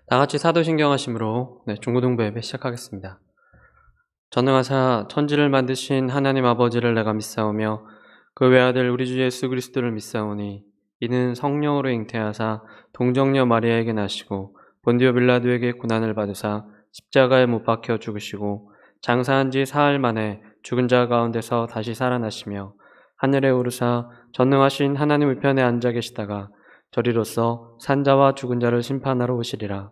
다 같이 사도신경 하심으로 중고등부 예배 시작하겠습니다. 전능하사 천지를 만드신 하나님 아버지를 내가 믿사오며 그 외아들 우리 주 예수 그리스도를 믿사오니 이는 성령으로 잉태하사 동정녀 마리아에게 나시고 본디오 빌라도에게 고난을 받으사 십자가에 못 박혀 죽으시고 장사한 지 사흘 만에 죽은 자 가운데서 다시 살아나시며 하늘에 오르사 전능하신 하나님 우편에 앉아 계시다가 저리로서 산자와 죽은 자를 심판하러 오시리라.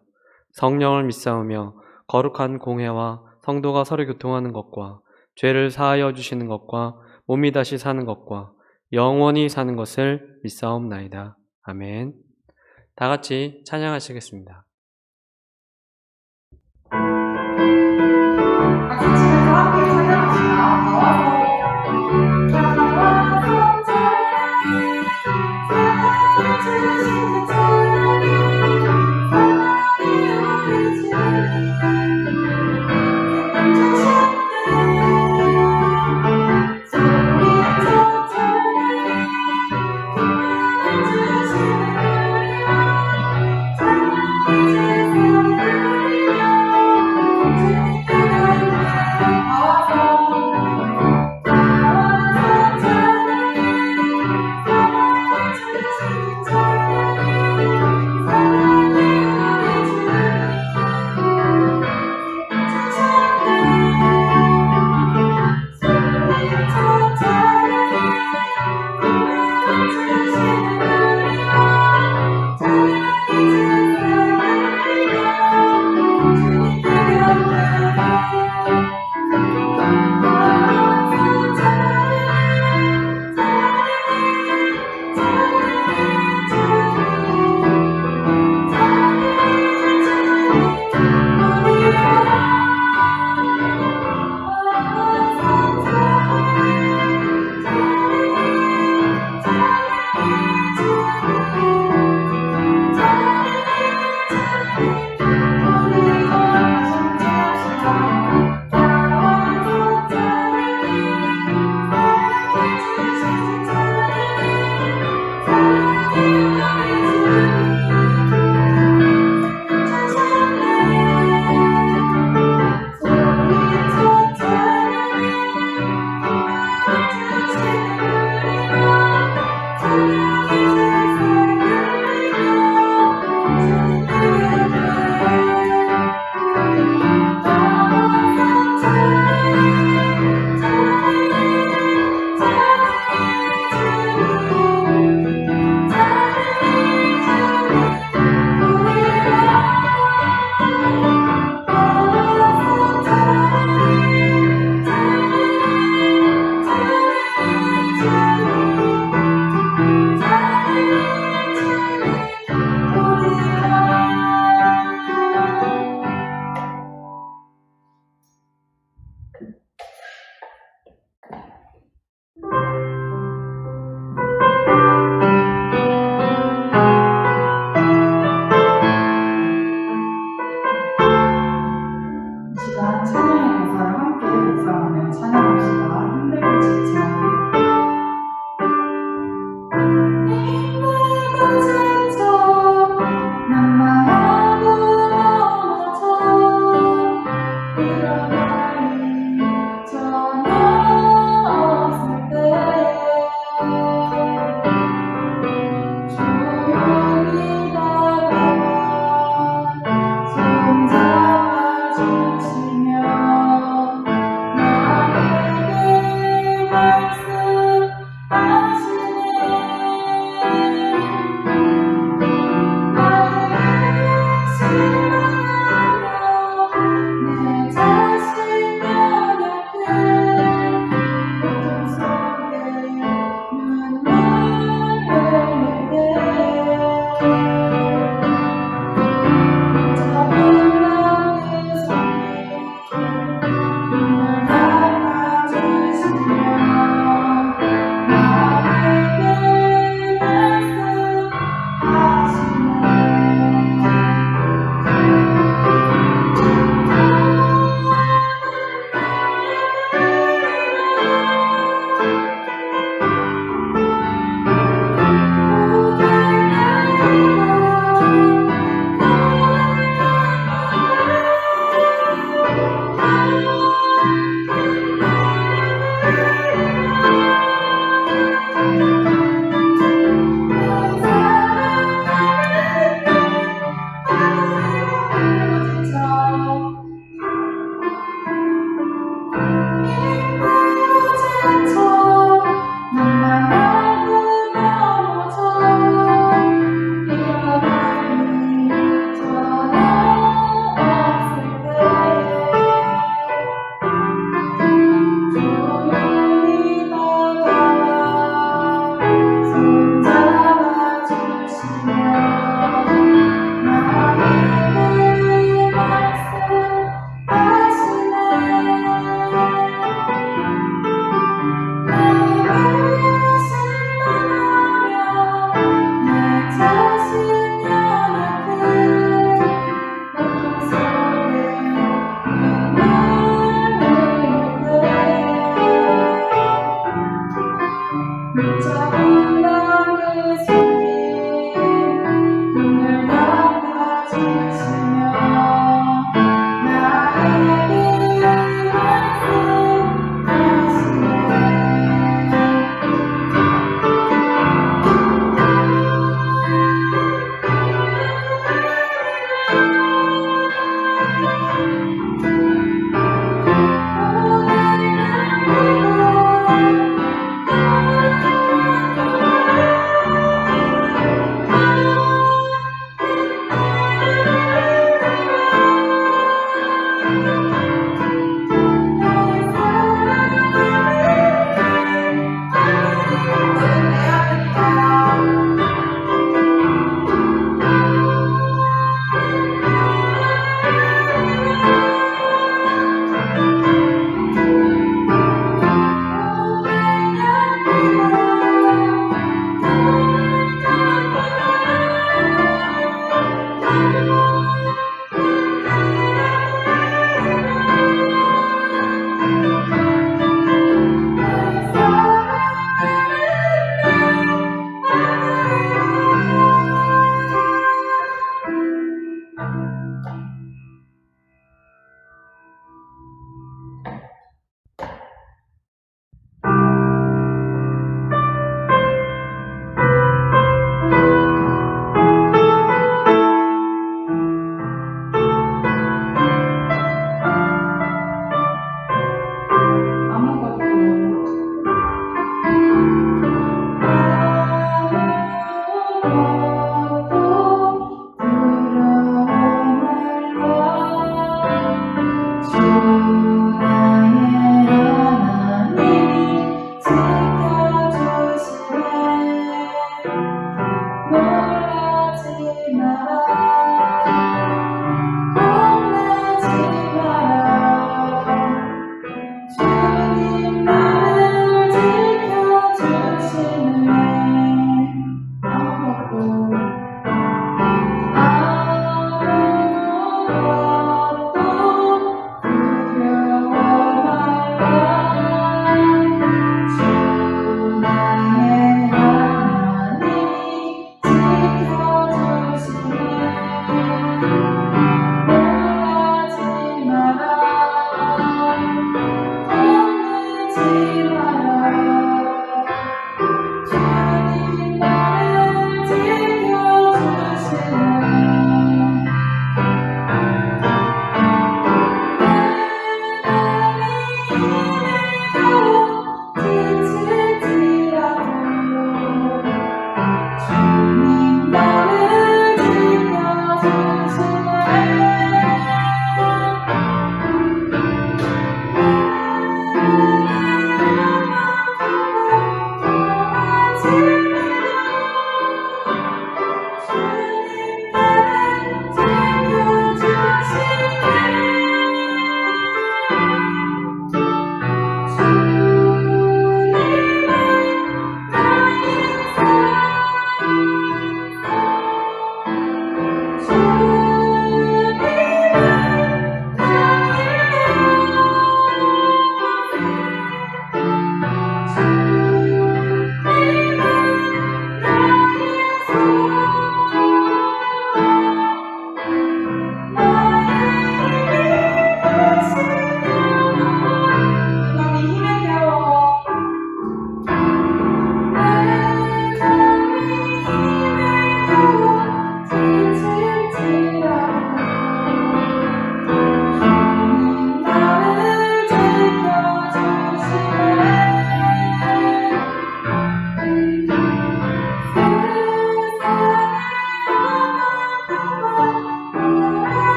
성령을 믿사오며 거룩한 공회와 성도가 서로 교통하는 것과 죄를 사하여 주시는 것과 몸이 다시 사는 것과 영원히 사는 것을 믿사옵나이다. 아멘. 다 같이 찬양하시겠습니다. 집에서 함께 찬양합시다. 나와서 찬양해 사랑해주시는 주님 사랑해 우리 주님 주셨네 소리쳐 찬양해 사랑해주시는 우리 찬양해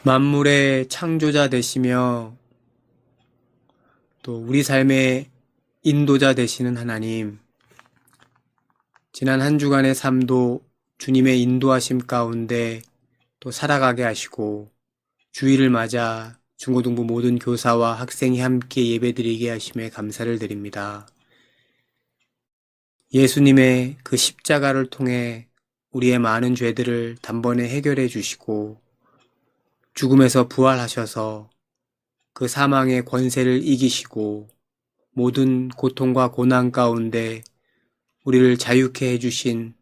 만물의 창조자 되시며 또 우리 삶의 인도자 되시는 하나님, 지난 한 주간의 삶도 주님의 인도하심 가운데 또 살아가게 하시고 주일을 맞아 중고등부 모든 교사와 학생이 함께 예배드리게 하심에 감사를 드립니다. 예수님의 그 십자가를 통해 우리의 많은 죄들을 단번에 해결해 주시고 죽음에서 부활하셔서 그 사망의 권세를 이기시고 모든 고통과 고난 가운데 우리를 자유케 해주신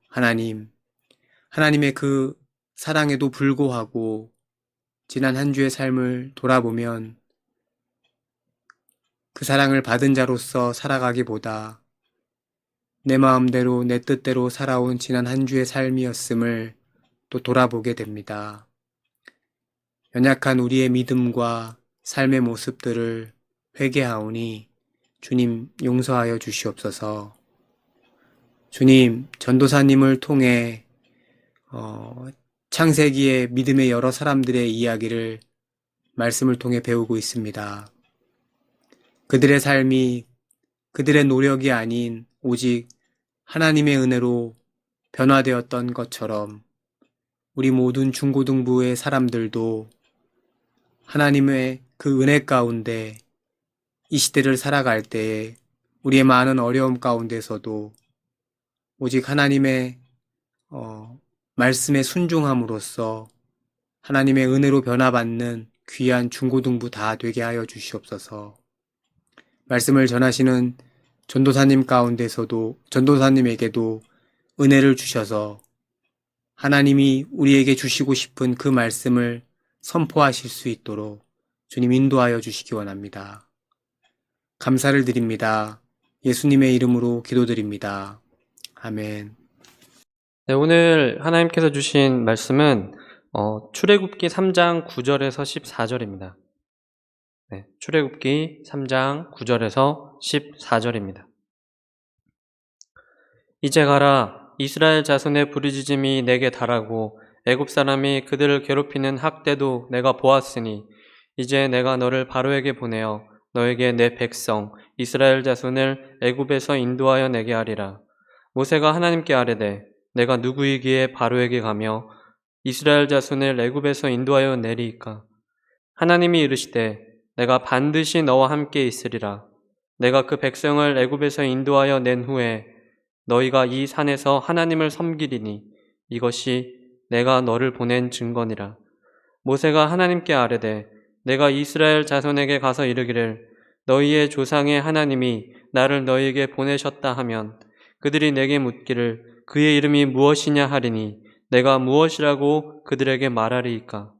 하나님의 그 사랑에도 불구하고 지난 한 주의 삶을 돌아보면 그 사랑을 받은 자로서 살아가기보다 내 마음대로 내 뜻대로 살아온 지난 한 주의 삶이었음을 또 돌아보게 됩니다. 연약한 우리의 믿음과 삶의 모습들을 회개하오니 주님 용서하여 주시옵소서. 주님, 전도사님을 통해 창세기의 믿음의 여러 사람들의 이야기를 말씀을 통해 배우고 있습니다. 그들의 삶이 그들의 노력이 아닌 오직 하나님의 은혜로 변화되었던 것처럼 우리 모든 중고등부의 사람들도 하나님의 그 은혜 가운데 이 시대를 살아갈 때에 우리의 많은 어려움 가운데서도 오직 하나님의 말씀에 순종함으로써 하나님의 은혜로 변화받는 귀한 중고등부 다 되게 하여 주시옵소서. 말씀을 전하시는 전도사님 가운데서도 전도사님에게도 은혜를 주셔서 하나님이 우리에게 주시고 싶은 그 말씀을 선포하실 수 있도록 주님 인도하여 주시기 원합니다. 감사를 드립니다. 예수님의 이름으로 기도드립니다. 아멘. 네, 오늘 하나님께서 주신 말씀은 출애굽기 3장 9절에서 14절입니다. 네, 출애굽기 3장 9절에서 14절입니다. 이제 가라, 이스라엘 자손의 부르짖음이 내게 달하고 애굽 사람이 그들을 괴롭히는 학대도 내가 보았으니 이제 내가 너를 바로에게 보내어 너에게 내 백성 이스라엘 자손을 애굽에서 인도하여 내게 하리라. 모세가 하나님께 아뢰되 내가 누구이기에 바로에게 가며 이스라엘 자손을 애굽에서 인도하여 내리이까? 하나님이 이르시되 내가 반드시 너와 함께 있으리라. 내가 그 백성을 애굽에서 인도하여 낸 후에 너희가 이 산에서 하나님을 섬기리니 이것이 내가 너를 보낸 증거니라. 모세가 하나님께 아뢰되 내가 이스라엘 자손에게 가서 이르기를 너희의 조상의 하나님이 나를 너희에게 보내셨다 하면 그들이 내게 묻기를 그의 이름이 무엇이냐 하리니 내가 무엇이라고 그들에게 말하리이까?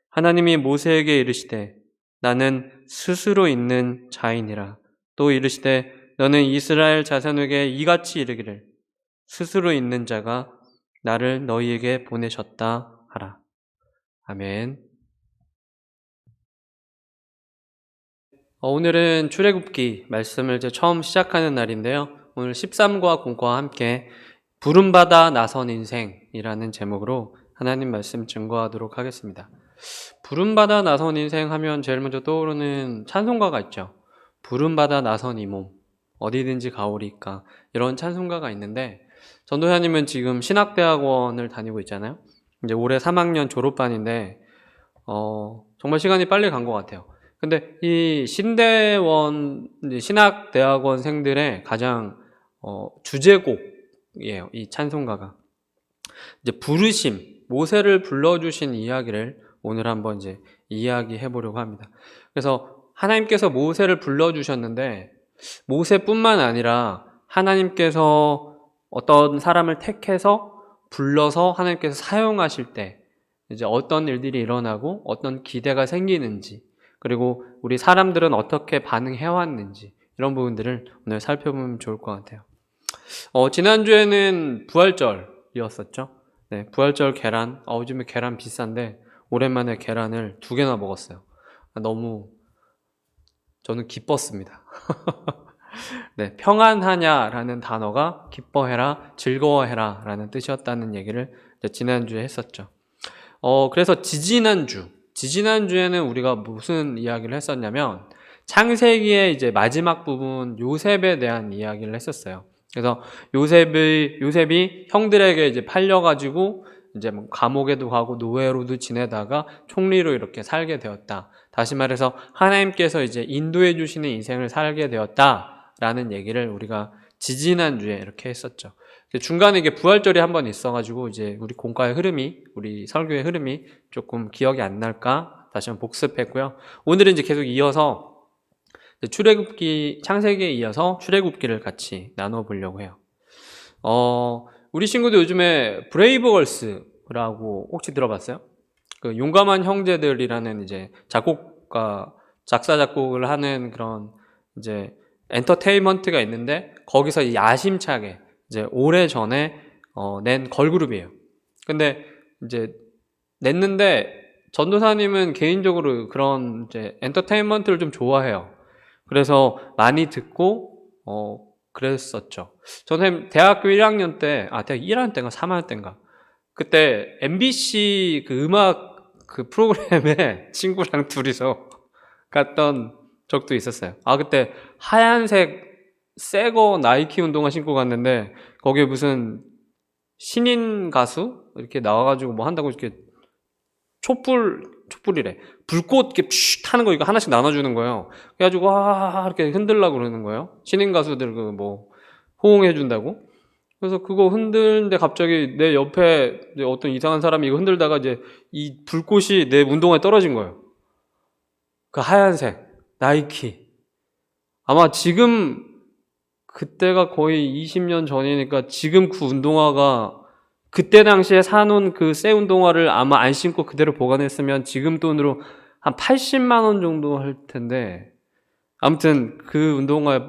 하나님이 모세에게 이르시되 나는 스스로 있는 자이니라. 또 이르시되 너는 이스라엘 자손에게 이같이 이르기를 스스로 있는 자가 나를 너희에게 보내셨다 하라. 아멘. 오늘은 출애굽기 말씀을 이제 처음 시작하는 날인데요. 오늘 13과 공과 함께 부름받아 나선 인생이라는 제목으로 하나님 말씀 증거하도록 하겠습니다. 부름받아 나선 인생 하면 제일 먼저 떠오르는 찬송가가 있죠. 부름받아 나선 이 몸 어디든지 가오리까, 이런 찬송가가 있는데 전도사님은 지금 신학대학원을 다니고 있잖아요. 이제 올해 3학년 졸업반인데 정말 시간이 빨리 간 것 같아요. 근데 이 신학대학원생들의 가장 주제곡이에요. 이 찬송가가 이제 부르심, 모세를 불러주신 이야기를 오늘 한번 이제 이야기해 보려고 합니다. 그래서 하나님께서 모세를 불러주셨는데 모세뿐만 아니라 하나님께서 어떤 사람을 택해서 불러서 하나님께서 사용하실 때 이제 어떤 일들이 일어나고 어떤 기대가 생기는지, 그리고 우리 사람들은 어떻게 반응해 왔는지, 이런 부분들을 오늘 살펴보면 좋을 것 같아요. 지난주에는 부활절이었었죠. 네, 부활절 계란. 요즘에 계란 비싼데 오랜만에 계란을 2개나 먹었어요. 너무 저는 기뻤습니다. 네, 평안하냐라는 단어가 기뻐해라, 즐거워해라 라는 뜻이었다는 얘기를 지난주에 했었죠. 그래서 지지난주에는 우리가 무슨 이야기를 했었냐면 창세기의 이제 마지막 부분 요셉에 대한 이야기를 했었어요. 그래서 요셉이 형들에게 이제 팔려가지고 이제 뭐 감옥에도 가고 노예로도 지내다가 총리로 이렇게 살게 되었다. 다시 말해서 하나님께서 이제 인도해 주시는 인생을 살게 되었다라는 얘기를 우리가 지지난주에 이렇게 했었죠. 중간에 이게 부활절이 한번 있어가지고 이제 우리 공과의 흐름이, 우리 설교의 흐름이 조금 기억이 안 날까 다시 한번 복습했고요. 오늘은 이제 계속 이어서 출애굽기, 창세기에 이어서 출애굽기를 같이 나눠보려고 해요. 우리 친구들 요즘에 브레이브걸스라고 혹시 들어봤어요? 그 용감한 형제들이라는 이제 작사 작곡을 하는 그런 이제 엔터테인먼트가 있는데 거기서 야심차게 이제 오래전에 낸 걸그룹이에요. 근데 이제 냈는데 전도사님은 개인적으로 그런 이제 엔터테인먼트를 좀 좋아해요. 그래서 많이 듣고 그랬었죠. 저는 대학교 1학년 때, 대학 1학년 때인가 3학년 때인가 그때 MBC 그 음악 그 프로그램에 친구랑 둘이서 갔던 적도 있었어요. 그때 하얀색 새거 나이키 운동화 신고 갔는데 거기에 무슨 신인 가수 이렇게 나와가지고 뭐 한다고 이렇게 촛불이래. 불꽃 이렇게 타는 거 이거 하나씩 나눠주는 거예요. 그래가지고 이렇게 흔들려고 그러는 거예요. 신인 가수들 그 뭐 호응해준다고. 그래서 그거 흔들는데 갑자기 내 옆에 어떤 이상한 사람이 이거 흔들다가 이제 이 불꽃이 내 운동화에 떨어진 거예요. 그 하얀색 나이키. 아마 지금 그때가 거의 20년 전이니까 지금 그 운동화가 그때 당시에 사놓은 그 새 운동화를 아마 안 신고 그대로 보관했으면 지금 돈으로 한 80만 원 정도 할 텐데, 아무튼 그 운동화에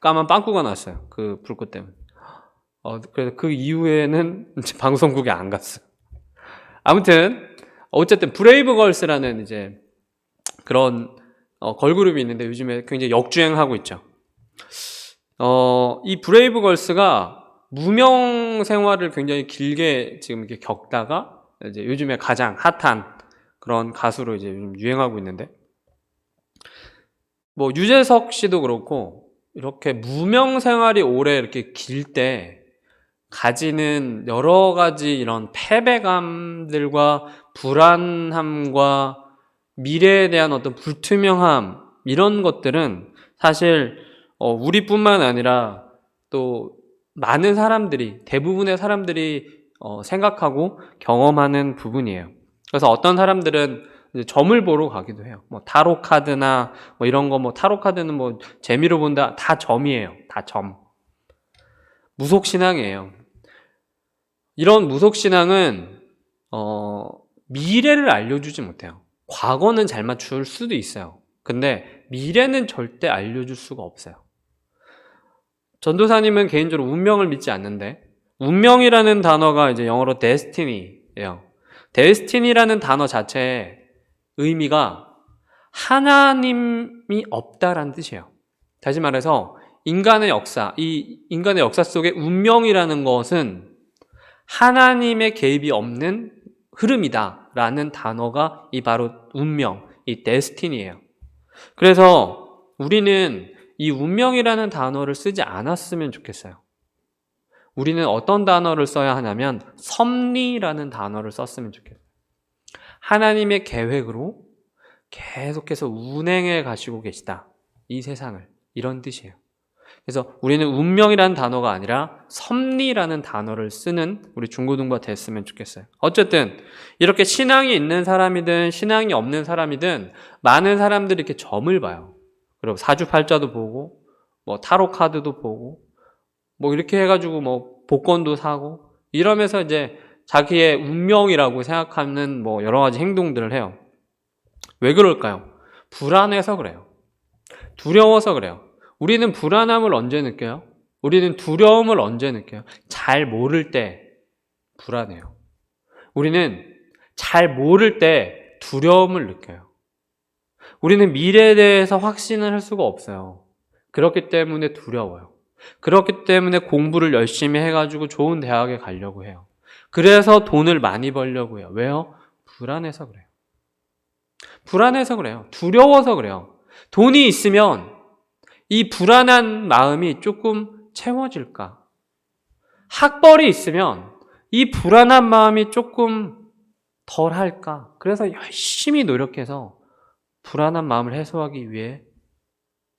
까만 빵꾸가 났어요. 그 불꽃 때문에. 그래서 그 이후에는 이제 방송국에 안 갔어요. 아무튼 어쨌든 브레이브걸스라는 이제 그런 걸그룹이 있는데 요즘에 굉장히 역주행하고 있죠. 이 브레이브걸스가 무명 생활을 굉장히 길게 지금 이렇게 겪다가 이제 요즘에 가장 핫한 그런 가수로 이제 요즘 유행하고 있는데, 뭐 유재석 씨도 그렇고 이렇게 무명 생활이 오래 이렇게 길 때 가지는 여러 가지 이런 패배감들과 불안함과 미래에 대한 어떤 불투명함, 이런 것들은 사실 우리뿐만 아니라 또 많은 사람들이, 대부분의 사람들이 생각하고 경험하는 부분이에요. 그래서 어떤 사람들은 이제 점을 보러 가기도 해요. 뭐 타로 카드나 뭐 이런 거, 뭐 타로 카드는 뭐 재미로 본다, 다 점이에요. 다 점. 무속 신앙이에요. 이런 무속 신앙은 미래를 알려주지 못해요. 과거는 잘 맞출 수도 있어요. 근데 미래는 절대 알려줄 수가 없어요. 전도사님은 개인적으로 운명을 믿지 않는데, 운명이라는 단어가 이제 영어로 destiny예요. destiny라는 단어 자체의 의미가 하나님이 없다라는 뜻이에요. 다시 말해서 인간의 역사, 이 인간의 역사 속에 운명이라는 것은 하나님의 개입이 없는 흐름이다라는 단어가 이 바로 운명, 이 destiny예요. 그래서 우리는 이 운명이라는 단어를 쓰지 않았으면 좋겠어요. 우리는 어떤 단어를 써야 하냐면 섭리라는 단어를 썼으면 좋겠어요. 하나님의 계획으로 계속해서 운행해 가시고 계시다. 이 세상을. 이런 뜻이에요. 그래서 우리는 운명이라는 단어가 아니라 섭리라는 단어를 쓰는 우리 중고등부가 됐으면 좋겠어요. 어쨌든 이렇게 신앙이 있는 사람이든 신앙이 없는 사람이든 많은 사람들이 이렇게 점을 봐요. 그리고 사주팔자도 보고 뭐 타로 카드도 보고 뭐 이렇게 해가지고 뭐 복권도 사고 이러면서 이제 자기의 운명이라고 생각하는 뭐 여러 가지 행동들을 해요. 왜 그럴까요? 불안해서 그래요. 두려워서 그래요. 우리는 불안함을 언제 느껴요? 우리는 두려움을 언제 느껴요? 잘 모를 때 불안해요. 우리는 잘 모를 때 두려움을 느껴요. 우리는 미래에 대해서 확신을 할 수가 없어요. 그렇기 때문에 두려워요. 그렇기 때문에 공부를 열심히 해가지고 좋은 대학에 가려고 해요. 그래서 돈을 많이 벌려고 해요. 왜요? 불안해서 그래요. 불안해서 그래요. 두려워서 그래요. 돈이 있으면 이 불안한 마음이 조금 채워질까? 학벌이 있으면 이 불안한 마음이 조금 덜 할까? 그래서 열심히 노력해서 불안한 마음을 해소하기 위해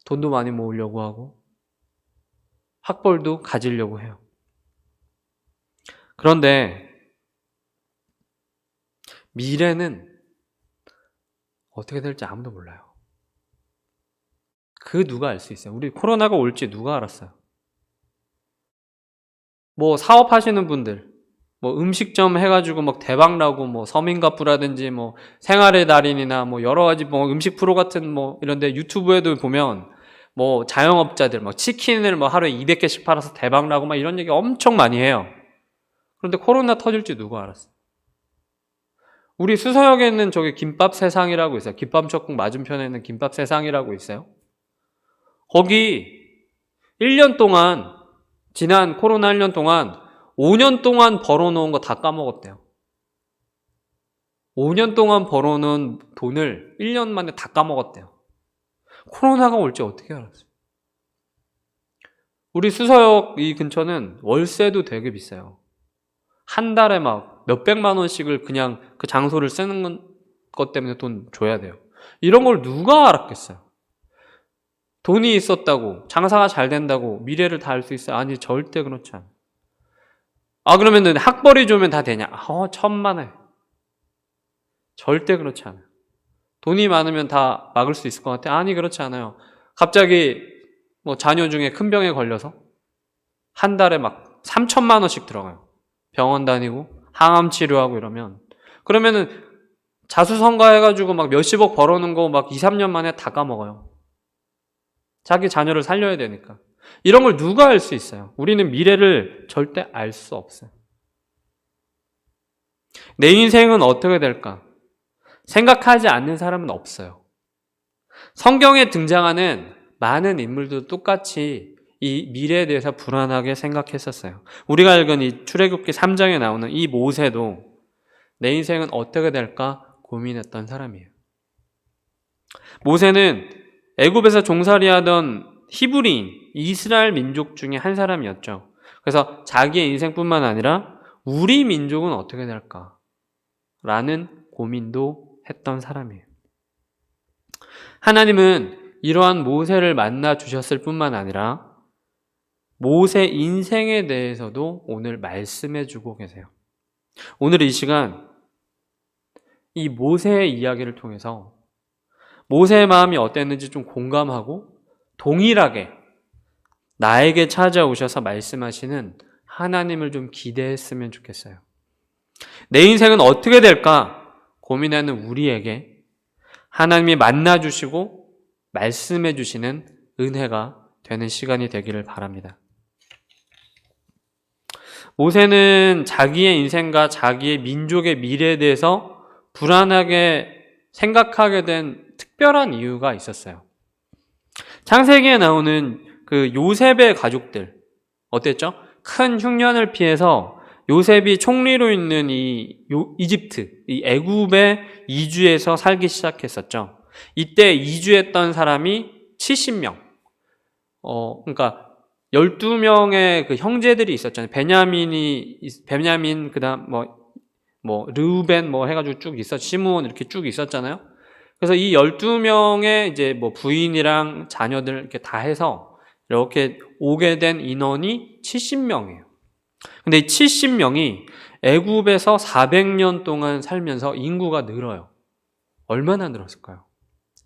돈도 많이 모으려고 하고 학벌도 가지려고 해요. 그런데 미래는 어떻게 될지 아무도 몰라요. 그 누가 알 수 있어요? 우리 코로나가 올지 누가 알았어요? 뭐 사업하시는 분들, 뭐 음식점 해가지고 막 대박 나고 뭐 서민가쁘라든지 뭐 생활의 달인이나 뭐 여러 가지 뭐 음식 프로 같은 뭐 이런데 유튜브에도 보면 뭐 자영업자들 막 치킨을 뭐 하루에 200개씩 팔아서 대박 나고 막 이런 얘기 엄청 많이 해요. 그런데 코로나 터질지 누가 알았어요? 우리 수서역에 있는 저기 김밥 세상이라고 있어요. 김밥천국 맞은편에 있는 김밥 세상이라고 있어요. 거기 1년 동안, 지난 코로나 1년 동안 5년 동안 벌어놓은 거 다 까먹었대요. 5년 동안 벌어놓은 돈을 1년 만에 다 까먹었대요. 코로나가 올지 어떻게 알았어요? 우리 수서역 이 근처는 월세도 되게 비싸요. 한 달에 막 몇백만 원씩을 그냥 그 장소를 쓰는 것 때문에 돈 줘야 돼요. 이런 걸 누가 알았겠어요? 돈이 있었다고, 장사가 잘 된다고 미래를 다 알 수 있어요? 아니, 절대 그렇지 않아요. 그러면은 학벌이 좋으면 다 되냐? 천만에. 절대 그렇지 않아요. 돈이 많으면 다 막을 수 있을 것 같아요? 아니, 그렇지 않아요. 갑자기 뭐 자녀 중에 큰 병에 걸려서 한 달에 막 3천만 원씩 들어가요. 병원 다니고 항암 치료하고 이러면. 그러면은 자수성가 해가지고 막 몇십억 벌어놓은 거 막 2, 3년 만에 다 까먹어요. 자기 자녀를 살려야 되니까. 이런 걸 누가 알 수 있어요? 우리는 미래를 절대 알 수 없어요. 내 인생은 어떻게 될까? 생각하지 않는 사람은 없어요. 성경에 등장하는 많은 인물도 똑같이 이 미래에 대해서 불안하게 생각했었어요. 우리가 읽은 이 출애굽기 3장에 나오는 이 모세도 내 인생은 어떻게 될까 고민했던 사람이에요. 모세는 애굽에서 종살이하던 히브리인, 이스라엘 민족 중에 한 사람이었죠. 그래서 자기의 인생뿐만 아니라 우리 민족은 어떻게 될까? 라는 고민도 했던 사람이에요. 하나님은 이러한 모세를 만나 주셨을 뿐만 아니라 모세 인생에 대해서도 오늘 말씀해 주고 계세요. 오늘 이 시간 이 모세의 이야기를 통해서 모세의 마음이 어땠는지 좀 공감하고 동일하게 나에게 찾아오셔서 말씀하시는 하나님을 좀 기대했으면 좋겠어요. 내 인생은 어떻게 될까 고민하는 우리에게 하나님이 만나주시고 말씀해주시는 은혜가 되는 시간이 되기를 바랍니다. 모세는 자기의 인생과 자기의 민족의 미래에 대해서 불안하게 생각하게 된 특별한 이유가 있었어요. 창세기에 나오는 그 요셉의 가족들 어땠죠? 큰 흉년을 피해서 요셉이 총리로 있는 이집트, 이 애굽에 이주해서 살기 시작했었죠. 이때 이주했던 사람이 70명. 그러니까 12명의 그 형제들이 있었잖아요. 베냐민, 그다음 르우벤 해가지고 쭉 시므온 이렇게 쭉 있었잖아요. 그래서 이 12명의 이제 부인이랑 자녀들 이렇게 다 해서 이렇게 오게 된 인원이 70명이에요. 근데 이 70명이 애굽에서 400년 동안 살면서 인구가 늘어요. 얼마나 늘었을까요?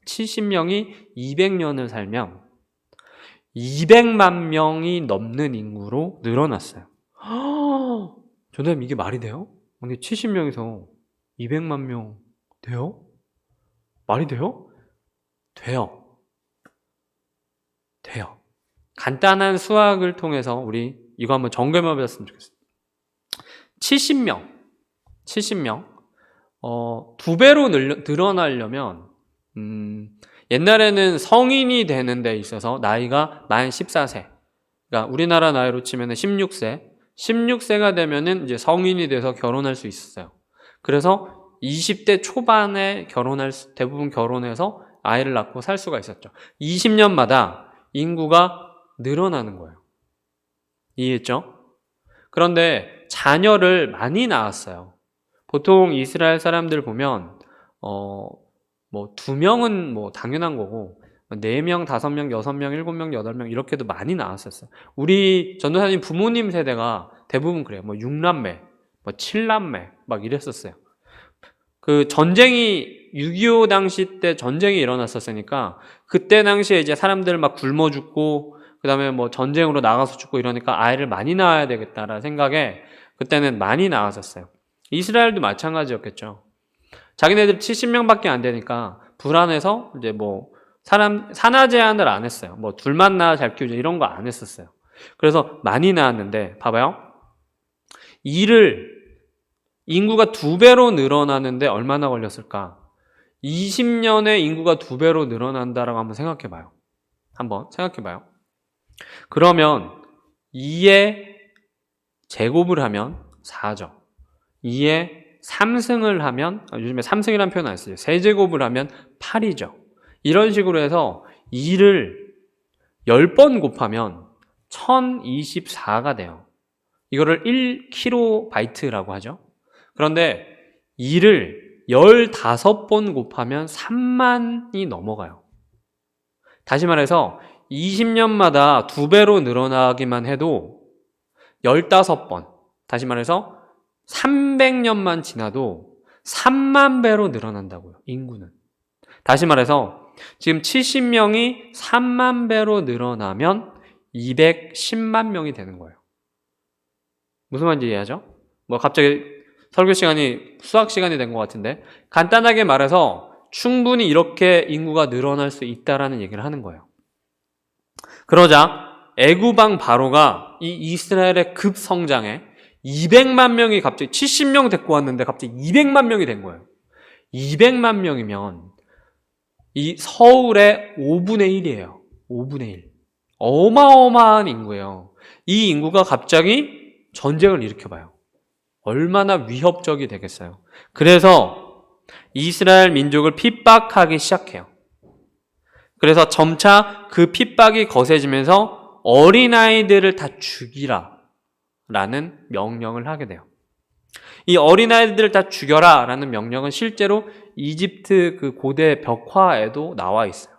70명이 200년을 살면 200만 명이 넘는 인구로 늘어났어요. 전도사님 이게 말이 돼요? 근데 70명에서 200만 명 돼요? 말이 돼요? 돼요. 돼요. 간단한 수학을 통해서 우리 이거 한번 점검해 봤으면 좋겠어요. 70명. 2배로 늘어나려면, 옛날에는 성인이 되는 데 있어서 나이가 만 14세. 그러니까 우리나라 나이로 치면 16세. 16세가 되면은 이제 성인이 돼서 결혼할 수 있었어요. 그래서 20대 초반에 대부분 결혼해서 아이를 낳고 살 수가 있었죠. 20년마다 인구가 늘어나는 거예요. 이해했죠? 그런데 자녀를 많이 낳았어요. 보통 이스라엘 사람들 보면 뭐 2명은 뭐 당연한 거고 4명, 5명, 6명, 7명, 8명 이렇게도 많이 낳았었어요. 우리 전도사님 부모님 세대가 대부분 그래요. 뭐 6남매, 뭐 7남매 막 이랬었어요. 그 전쟁이 6.25 당시 때 전쟁이 일어났었으니까 그때 당시에 이제 사람들 막 굶어 죽고 그 다음에 뭐 전쟁으로 나가서 죽고 이러니까 아이를 많이 낳아야 되겠다라는 생각에 그때는 많이 낳았었어요. 이스라엘도 마찬가지였겠죠. 자기네들 70명밖에 안 되니까 불안해서 이제 뭐 산하 제한을 안 했어요. 뭐 둘만 낳아 잘 키우자 이런 거 안 했었어요. 그래서 많이 낳았는데 봐봐요. 인구가 2배로 늘어나는데 얼마나 걸렸을까? 20년에 인구가 2배로 늘어난다라고 한번 생각해봐요. 그러면 2의 제곱을 하면 4죠. 2의 3승을 하면, 요즘에 3승이라는 표현 안 쓰죠. 세제곱을 하면 8이죠. 이런 식으로 해서 2를 10번 곱하면 1024가 돼요. 이거를 1kB라고 하죠. 그런데 2를 15번 곱하면 3만이 넘어가요. 다시 말해서 20년마다 2배로 늘어나기만 해도 15번, 다시 말해서 300년만 지나도 3만 배로 늘어난다고요. 인구는. 다시 말해서 지금 70명이 3만 배로 늘어나면 210만 명이 되는 거예요. 무슨 말인지 이해하죠? 뭐 갑자기 설교 시간이 수학 시간이 된 것 같은데 간단하게 말해서 충분히 이렇게 인구가 늘어날 수 있다라는 얘기를 하는 거예요. 그러자 애굽 왕 바로가 이 이스라엘의 급성장에 200만 명이 갑자기 70명 데리고 왔는데 갑자기 200만 명이 된 거예요. 200만 명이면 이 서울의 5분의 1이에요. 5분의 1. 어마어마한 인구예요. 이 인구가 갑자기 전쟁을 일으켜봐요. 얼마나 위협적이 되겠어요. 그래서 이스라엘 민족을 핍박하기 시작해요. 그래서 점차 그 핍박이 거세지면서 어린아이들을 다 죽이라 라는 명령을 하게 돼요. 이 어린아이들을 다 죽여라 라는 명령은 실제로 이집트 그 고대 벽화에도 나와 있어요.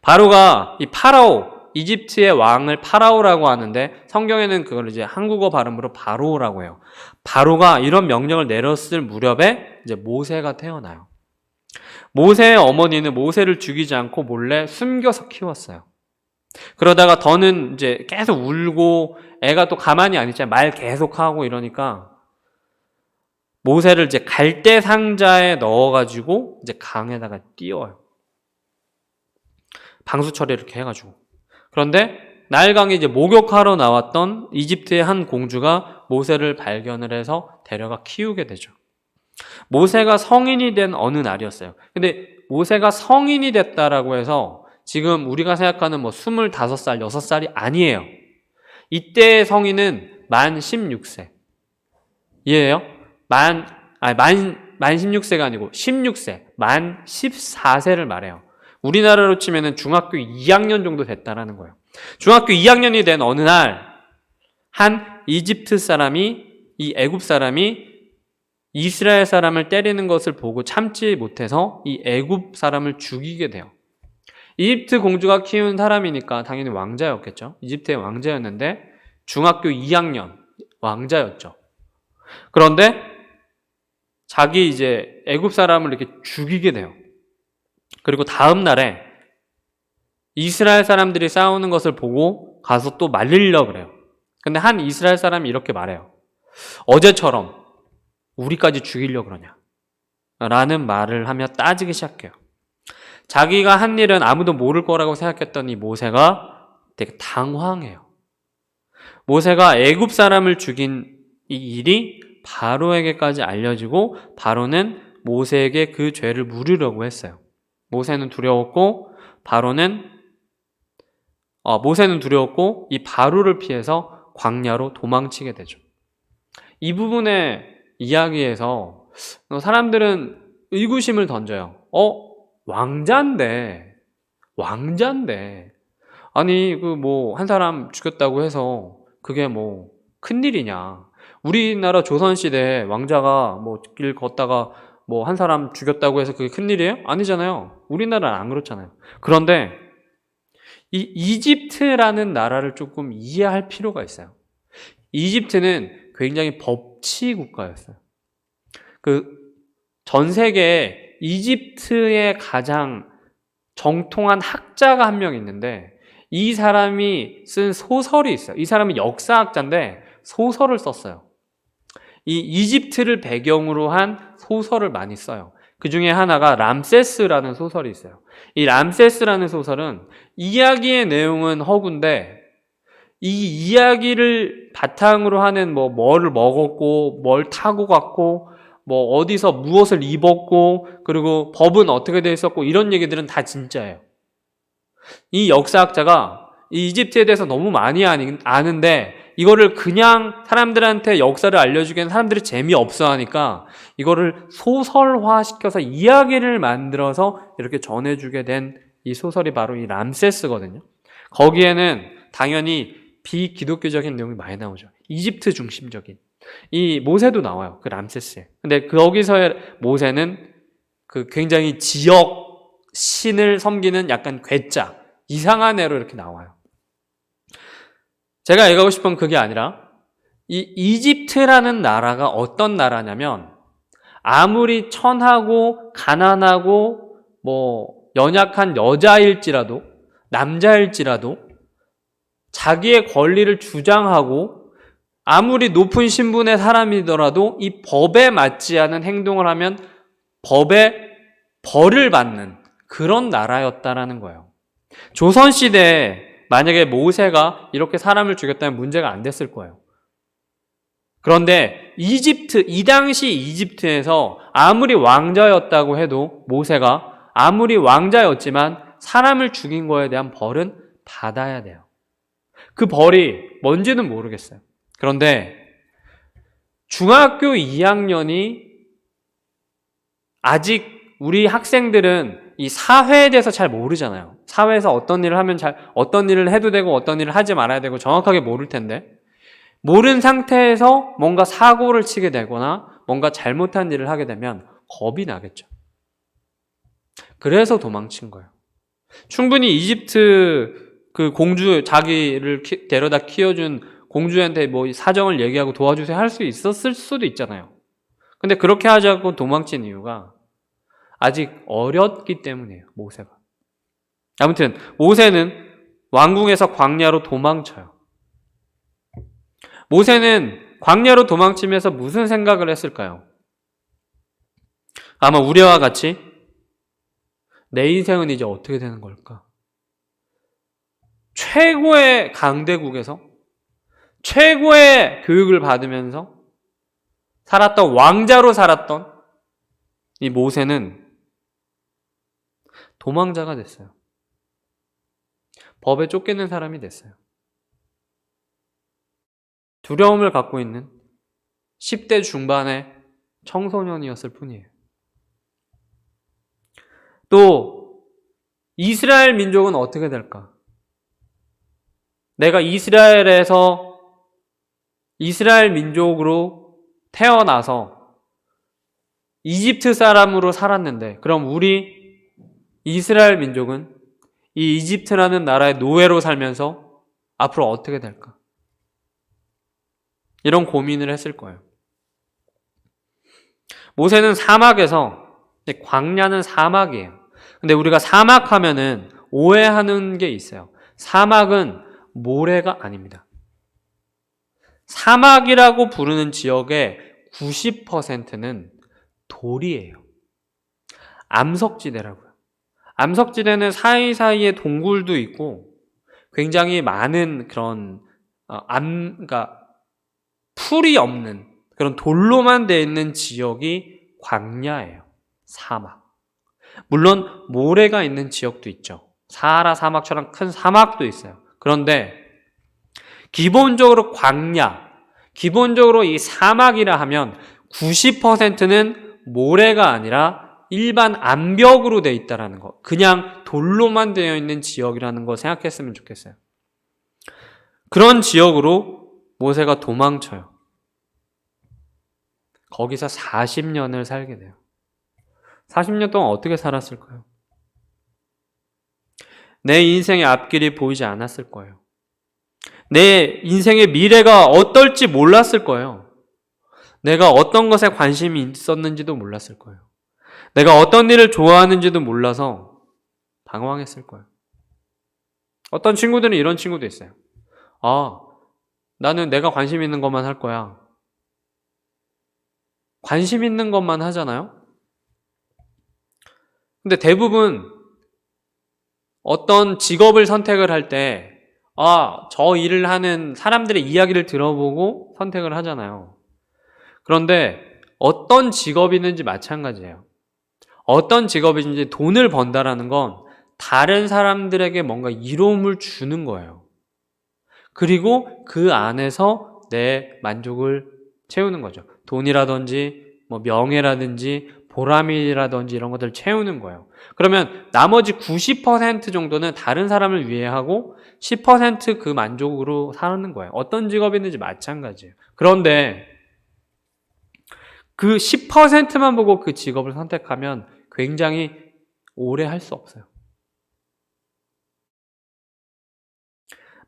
바로가 이 파라오, 이집트의 왕을 파라오라고 하는데 성경에는 그걸 이제 한국어 발음으로 바로라고 해요. 바로가 이런 명령을 내렸을 무렵에 이제 모세가 태어나요. 모세의 어머니는 모세를 죽이지 않고 몰래 숨겨서 키웠어요. 그러다가 더는 이제 계속 울고 애가 또 가만히 안 있잖아요. 말 계속하고 이러니까 모세를 이제 갈대 상자에 넣어가지고 이제 강에다가 띄워요. 방수 처리 이렇게 해가지고. 그런데 나일강에 이제 목욕하러 나왔던 이집트의 한 공주가 모세를 발견을 해서 데려가 키우게 되죠. 모세가 성인이 된 어느 날이었어요. 근데 모세가 성인이 됐다라고 해서 지금 우리가 생각하는 뭐 25살, 6살이 아니에요. 이때의 성인은 만 16세. 이해해요? 만 16세가 아니고 16세, 만 14세를 말해요. 우리나라로 치면은 중학교 2학년 정도 됐다라는 거예요. 중학교 2학년이 된 어느 날, 한 이집트 사람이, 이 애굽 사람이 이스라엘 사람을 때리는 것을 보고 참지 못해서 이 애굽 사람을 죽이게 돼요. 이집트 공주가 키운 사람이니까 당연히 왕자였겠죠. 이집트의 왕자였는데 중학교 2학년 왕자였죠. 그런데 자기 이제 애굽 사람을 이렇게 죽이게 돼요. 그리고 다음 날에 이스라엘 사람들이 싸우는 것을 보고 가서 또 말리려고 그래요. 근데 한 이스라엘 사람이 이렇게 말해요. 어제처럼 우리까지 죽이려고 그러냐? 라는 말을 하며 따지기 시작해요. 자기가 한 일은 아무도 모를 거라고 생각했던 이 모세가 되게 당황해요. 모세가 애굽 사람을 죽인 이 일이 바로에게까지 알려지고 바로는 모세에게 그 죄를 물으려고 했어요. 모세는 두려웠고 이 바로를 피해서 광야로 도망치게 되죠. 이 부분의 이야기에서 사람들은 의구심을 던져요. 왕자인데 아니 한 사람 죽였다고 해서 그게 큰일이냐? 우리나라 조선시대 왕자가 길 걷다가 한 사람 죽였다고 해서 그게 큰일이에요? 아니잖아요. 우리나라는 안 그렇잖아요. 그런데 이 이집트라는 나라를 조금 이해할 필요가 있어요. 이집트는 굉장히 법치 국가였어요. 전 세계에 이집트의 가장 정통한 학자가 한 명 있는데 이 사람이 쓴 소설이 있어요. 이 사람은 역사학자인데 소설을 썼어요. 이 이집트를 배경으로 한 소설을 많이 써요. 그 중에 하나가 람세스라는 소설이 있어요. 이 람세스라는 소설은 이야기의 내용은 허구인데 이 이야기를 바탕으로 하는 뭐를 먹었고 뭘 타고 갔고 어디서 무엇을 입었고 그리고 법은 어떻게 돼 있었고 이런 얘기들은 다 진짜예요. 이 역사학자가 이 이집트에 대해서 너무 많이 아는데 이거를 그냥 사람들한테 역사를 알려주기에는 사람들이 재미없어 하니까 이거를 소설화시켜서 이야기를 만들어서 이렇게 전해주게 된 이 소설이 바로 이 람세스거든요. 거기에는 당연히 비기독교적인 내용이 많이 나오죠. 이집트 중심적인. 이 모세도 나와요. 그 람세스에. 근데 거기서의 모세는 굉장히 지역 신을 섬기는 약간 괴짜, 이상한 애로 이렇게 나와요. 제가 얘기하고 싶은 그게 아니라 이 이집트라는 나라가 어떤 나라냐면 아무리 천하고 가난하고 연약한 여자일지라도 남자일지라도 자기의 권리를 주장하고 아무리 높은 신분의 사람이더라도 이 법에 맞지 않은 행동을 하면 법에 벌을 받는 그런 나라였다라는 거예요. 조선시대에 만약에 모세가 이렇게 사람을 죽였다면 문제가 안 됐을 거예요. 그런데 이 당시 이집트에서 아무리 왕자였다고 해도 모세가 아무리 왕자였지만 사람을 죽인 거에 대한 벌은 받아야 돼요. 그 벌이 뭔지는 모르겠어요. 그런데 중학교 2학년이 아직 우리 학생들은 이 사회에 대해서 잘 모르잖아요. 사회에서 어떤 일을 하면 어떤 일을 해도 되고 어떤 일을 하지 말아야 되고 정확하게 모를 텐데 모른 상태에서 뭔가 사고를 치게 되거나 뭔가 잘못한 일을 하게 되면 겁이 나겠죠. 그래서 도망친 거예요. 충분히 이집트 공주 자기를 데려다 키워준 공주한테 사정을 얘기하고 도와주세요 할 수 있었을 수도 있잖아요. 근데 그렇게 하지 않고 도망친 이유가 아직 어렸기 때문이에요. 모세가. 아무튼 모세는 왕궁에서 광야로 도망쳐요. 모세는 광야로 도망치면서 무슨 생각을 했을까요? 아마 우리와 같이 내 인생은 이제 어떻게 되는 걸까? 최고의 강대국에서 최고의 교육을 받으면서 살았던 왕자로 살았던 이 모세는 도망자가 됐어요. 법에 쫓기는 사람이 됐어요. 두려움을 갖고 있는 10대 중반의 청소년이었을 뿐이에요. 또 이스라엘 민족은 어떻게 될까? 내가 이스라엘에서 이스라엘 민족으로 태어나서 이집트 사람으로 살았는데 그럼 우리 이스라엘 민족은 이 이집트라는 나라의 노예로 살면서 앞으로 어떻게 될까? 이런 고민을 했을 거예요. 모세는 사막에서, 광야는 사막이에요. 근데 우리가 사막 하면은 오해하는 게 있어요. 사막은 모래가 아닙니다. 사막이라고 부르는 지역의 90%는 돌이에요. 암석지대라고요. 암석지대는 사이사이에 동굴도 있고 굉장히 많은 그런 그러니까 풀이 없는 그런 돌로만 되어 있는 지역이 광야예요. 사막. 물론 모래가 있는 지역도 있죠. 사하라 사막처럼 큰 사막도 있어요. 그런데 기본적으로 광야, 기본적으로 이 사막이라 하면 90%는 모래가 아니라 일반 암벽으로 되어 있다는 거. 그냥 돌로만 되어 있는 지역이라는 거 생각했으면 좋겠어요. 그런 지역으로 모세가 도망쳐요. 거기서 40년을 살게 돼요. 40년 동안 어떻게 살았을까요? 내 인생의 앞길이 보이지 않았을 거예요. 내 인생의 미래가 어떨지 몰랐을 거예요. 내가 어떤 것에 관심이 있었는지도 몰랐을 거예요. 내가 어떤 일을 좋아하는지도 몰라서 당황했을 거예요. 어떤 친구들은 이런 친구도 있어요. 나는 내가 관심 있는 것만 할 거야. 관심 있는 것만 하잖아요? 근데 대부분 어떤 직업을 선택을 할 때, 저 일을 하는 사람들의 이야기를 들어보고 선택을 하잖아요. 그런데 어떤 직업이든지 마찬가지예요. 어떤 직업이든지 돈을 번다라는 건 다른 사람들에게 뭔가 이로움을 주는 거예요. 그리고 그 안에서 내 만족을 채우는 거죠. 돈이라든지 뭐 명예라든지 보람이라든지 이런 것들을 채우는 거예요. 그러면 나머지 90% 정도는 다른 사람을 위해 하고 10% 그 만족으로 사는 거예요. 어떤 직업이든지 마찬가지예요. 그런데 그 10%만 보고 그 직업을 선택하면 굉장히 오래 할 수 없어요.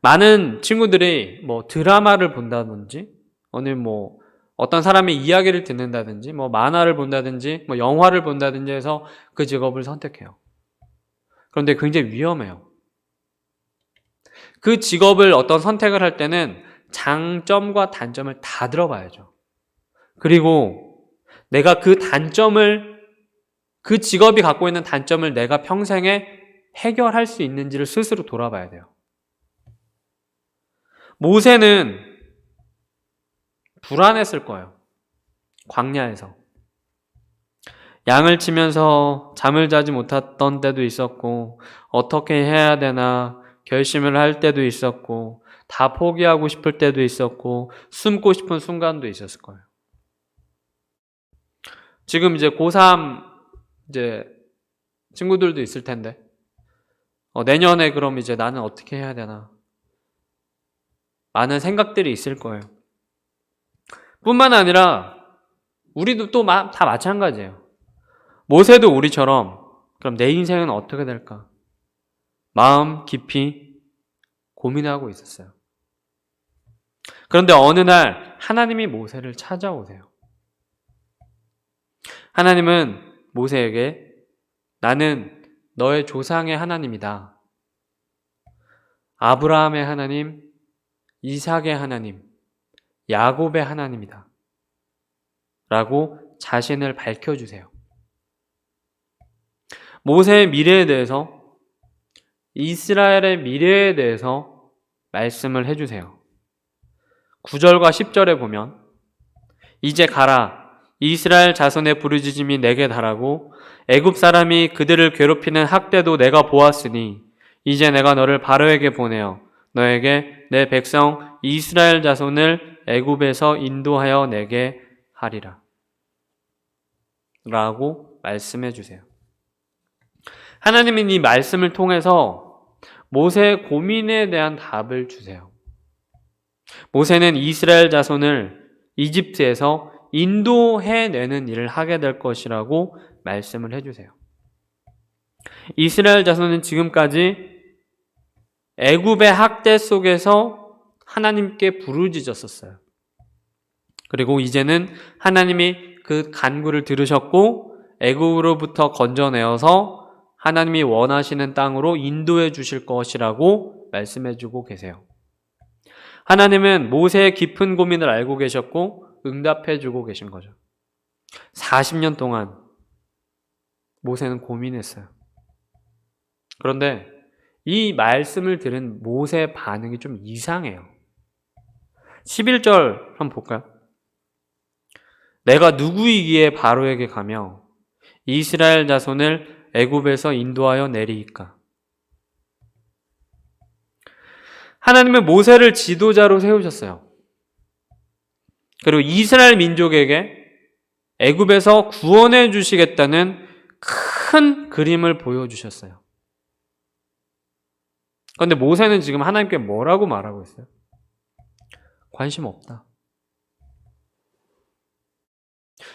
많은 친구들이 뭐 드라마를 본다든지, 오늘 뭐 어떤 사람의 이야기를 듣는다든지, 뭐 만화를 본다든지, 뭐 영화를 본다든지 해서 그 직업을 선택해요. 그런데 굉장히 위험해요. 그 직업을 어떤 선택을 할 때는 장점과 단점을 다 들어봐야죠. 그리고 내가 그 직업이 갖고 있는 단점을 내가 평생에 해결할 수 있는지를 스스로 돌아봐야 돼요. 모세는 불안했을 거예요. 광야에서. 양을 치면서 잠을 자지 못했던 때도 있었고, 어떻게 해야 되나 결심을 할 때도 있었고, 다 포기하고 싶을 때도 있었고, 숨고 싶은 순간도 있었을 거예요. 지금 이제 고3 이제 친구들도 있을 텐데, 내년에 그럼 이제 나는 어떻게 해야 되나? 많은 생각들이 있을 거예요. 뿐만 아니라 우리도 또 다 마찬가지예요. 모세도 우리처럼 그럼 내 인생은 어떻게 될까? 마음 깊이 고민하고 있었어요. 그런데 어느 날 하나님이 모세를 찾아오세요. 하나님은 모세에게 나는 너의 조상의 하나님이다. 아브라함의 하나님, 이삭의 하나님, 야곱의 하나님이다. 라고 자신을 밝혀주세요. 모세의 미래에 대해서, 이스라엘의 미래에 대해서 말씀을 해주세요. 9절과 10절에 보면 이제 가라. 이스라엘 자손의 부르짖음이 내게 달하고 애굽 사람이 그들을 괴롭히는 학대도 내가 보았으니 이제 내가 너를 바로에게 보내어 너에게 내 백성 이스라엘 자손을 애굽에서 인도하여 내게 하리라. 라고 말씀해 주세요. 하나님은 이 말씀을 통해서 모세의 고민에 대한 답을 주세요. 모세는 이스라엘 자손을 이집트에서 인도해내는 일을 하게 될 것이라고 말씀을 해주세요. 이스라엘 자손은 지금까지 애굽의 학대 속에서 하나님께 부르짖었었어요. 그리고 이제는 하나님이 그 간구를 들으셨고 애굽으로부터 건져내어서 하나님이 원하시는 땅으로 인도해 주실 것이라고 말씀해 주고 계세요. 하나님은 모세의 깊은 고민을 알고 계셨고 응답해 주고 계신 거죠. 40년 동안 모세는 고민했어요. 그런데 이 말씀을 들은 모세의 반응이 좀 이상해요. 11절 한번 볼까요? 내가 누구이기에 바로에게 가며 이스라엘 자손을 애굽에서 인도하여 내리이까. 하나님은 모세를 지도자로 세우셨어요. 그리고 이스라엘 민족에게 애굽에서 구원해 주시겠다는 큰 그림을 보여주셨어요. 그런데 모세는 지금 하나님께 뭐라고 말하고 있어요? 관심 없다.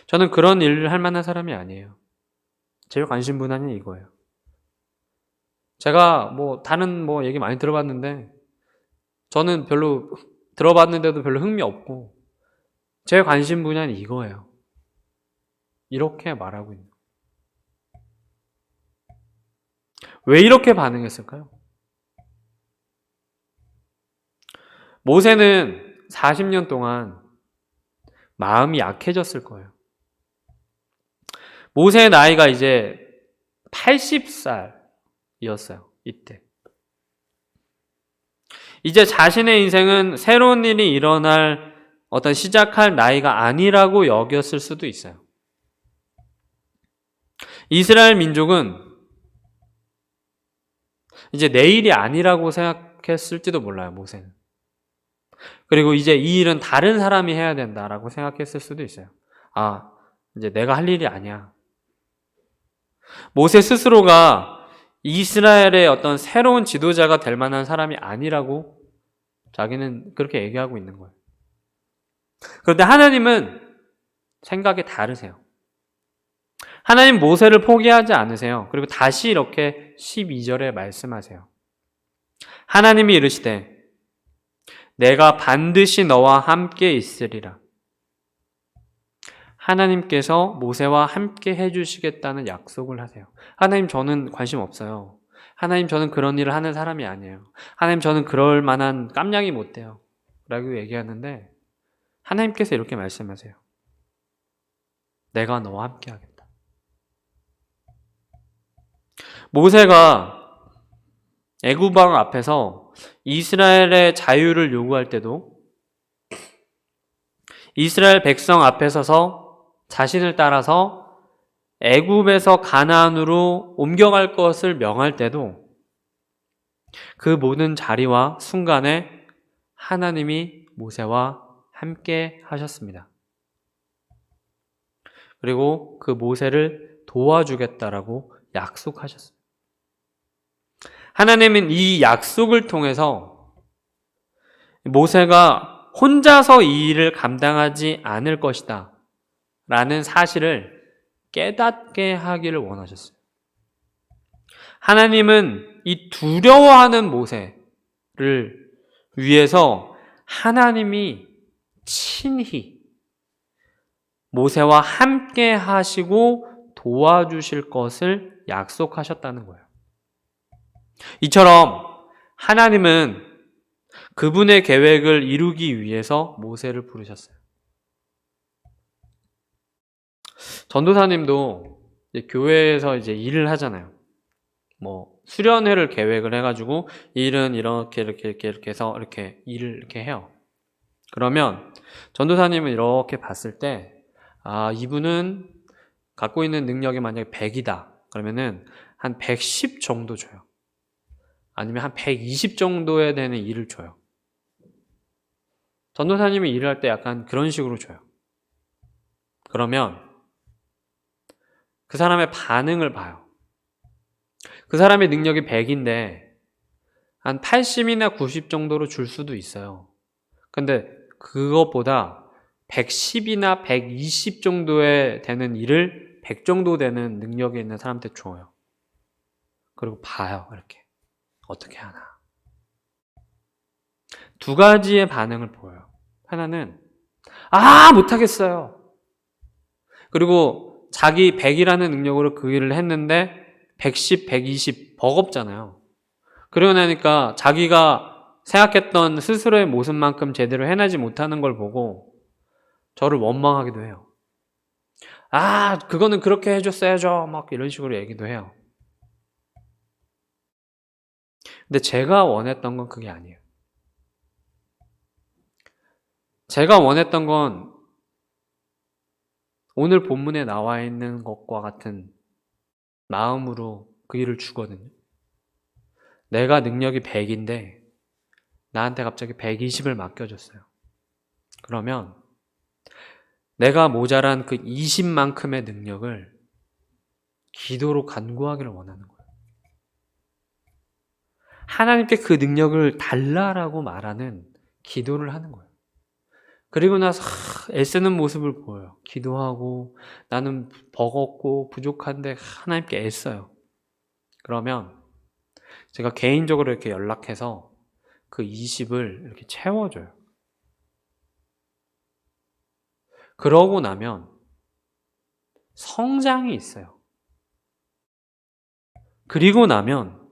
저는 그런 일을 할 만한 사람이 아니에요. 제 관심 분야는 이거예요. 제가 다른 얘기 많이 들어봤는데 저는 별로 들어봤는데도 별로 흥미 없고 제 관심 분야는 이거예요. 이렇게 말하고 있는. 왜 이렇게 반응했을까요? 모세는 40년 동안 마음이 약해졌을 거예요. 모세의 나이가 이제 80살이었어요. 이때. 이제 자신의 인생은 새로운 일이 일어날 시작할 나이가 아니라고 여겼을 수도 있어요. 이스라엘 민족은 이제 내일이 아니라고 생각했을지도 몰라요, 모세는. 그리고 이제 이 일은 다른 사람이 해야 된다라고 생각했을 수도 있어요. 이제 내가 할 일이 아니야. 모세 스스로가 이스라엘의 새로운 지도자가 될 만한 사람이 아니라고 자기는 그렇게 얘기하고 있는 거예요. 그런데 하나님은 생각이 다르세요. 하나님 모세를 포기하지 않으세요. 그리고 다시 이렇게 12절에 말씀하세요. 하나님이 이르시되 내가 반드시 너와 함께 있으리라. 하나님께서 모세와 함께 해주시겠다는 약속을 하세요. 하나님 저는 관심 없어요. 하나님 저는 그런 일을 하는 사람이 아니에요. 하나님 저는 그럴 만한 깜냥이 못 돼요. 라고 얘기하는데 하나님께서 이렇게 말씀하세요. 내가 너와 함께 하겠다. 모세가 애굽 왕 앞에서 이스라엘의 자유를 요구할 때도 이스라엘 백성 앞에 서서 자신을 따라서 애굽에서 가나안으로 옮겨갈 것을 명할 때도 그 모든 자리와 순간에 하나님이 모세와 함께 하셨습니다. 그리고 그 모세를 도와주겠다라고 약속하셨습니다. 하나님은 이 약속을 통해서 모세가 혼자서 이 일을 감당하지 않을 것이다 라는 사실을 깨닫게 하기를 원하셨어요. 하나님은 이 두려워하는 모세를 위해서 하나님이 친히 모세와 함께 하시고 도와주실 것을 약속하셨다는 거예요. 이처럼 하나님은 그분의 계획을 이루기 위해서 모세를 부르셨어요. 전도사님도 이제 교회에서 이제 일을 하잖아요. 수련회를 계획을 해가지고 일은 이렇게 해서 이렇게 일을 이렇게 해요. 그러면 전도사님은 이렇게 봤을 때, 이분은 갖고 있는 능력이 만약에 100이다. 그러면은 한 110 정도 줘요. 아니면 한 120 정도에 되는 일을 줘요. 전도사님이 일을 할 때 약간 그런 식으로 줘요. 그러면 그 사람의 반응을 봐요. 그 사람의 능력이 100인데 한 80이나 90 정도로 줄 수도 있어요. 근데 그것보다 110이나 120 정도에 되는 일을 100 정도 되는 능력이 있는 사람한테 줘요. 그리고 봐요. 이렇게. 어떻게 하나. 두 가지의 반응을 보여요. 하나는 못하겠어요. 그리고 자기 100이라는 능력으로 그 일을 했는데 110, 120 버겁잖아요. 그러고 나니까 자기가 생각했던 스스로의 모습만큼 제대로 해내지 못하는 걸 보고 저를 원망하기도 해요. 아, 그거는 그렇게 해줬어야죠. 막 이런 식으로 얘기도 해요. 근데 제가 원했던 건 그게 아니에요. 제가 원했던 건 오늘 본문에 나와 있는 것과 같은 마음으로 그 일을 주거든요. 내가 능력이 100인데 나한테 갑자기 120을 맡겨줬어요. 그러면 내가 모자란 그 20만큼의 능력을 기도로 간구하기를 원하는 거예요. 하나님께 그 능력을 달라라고 말하는 기도를 하는 거예요. 그리고 나서 애쓰는 모습을 보여요. 기도하고 나는 버겁고 부족한데 하나님께 애써요. 그러면 제가 개인적으로 이렇게 연락해서 그 20을 이렇게 채워줘요. 그러고 나면 성장이 있어요. 그리고 나면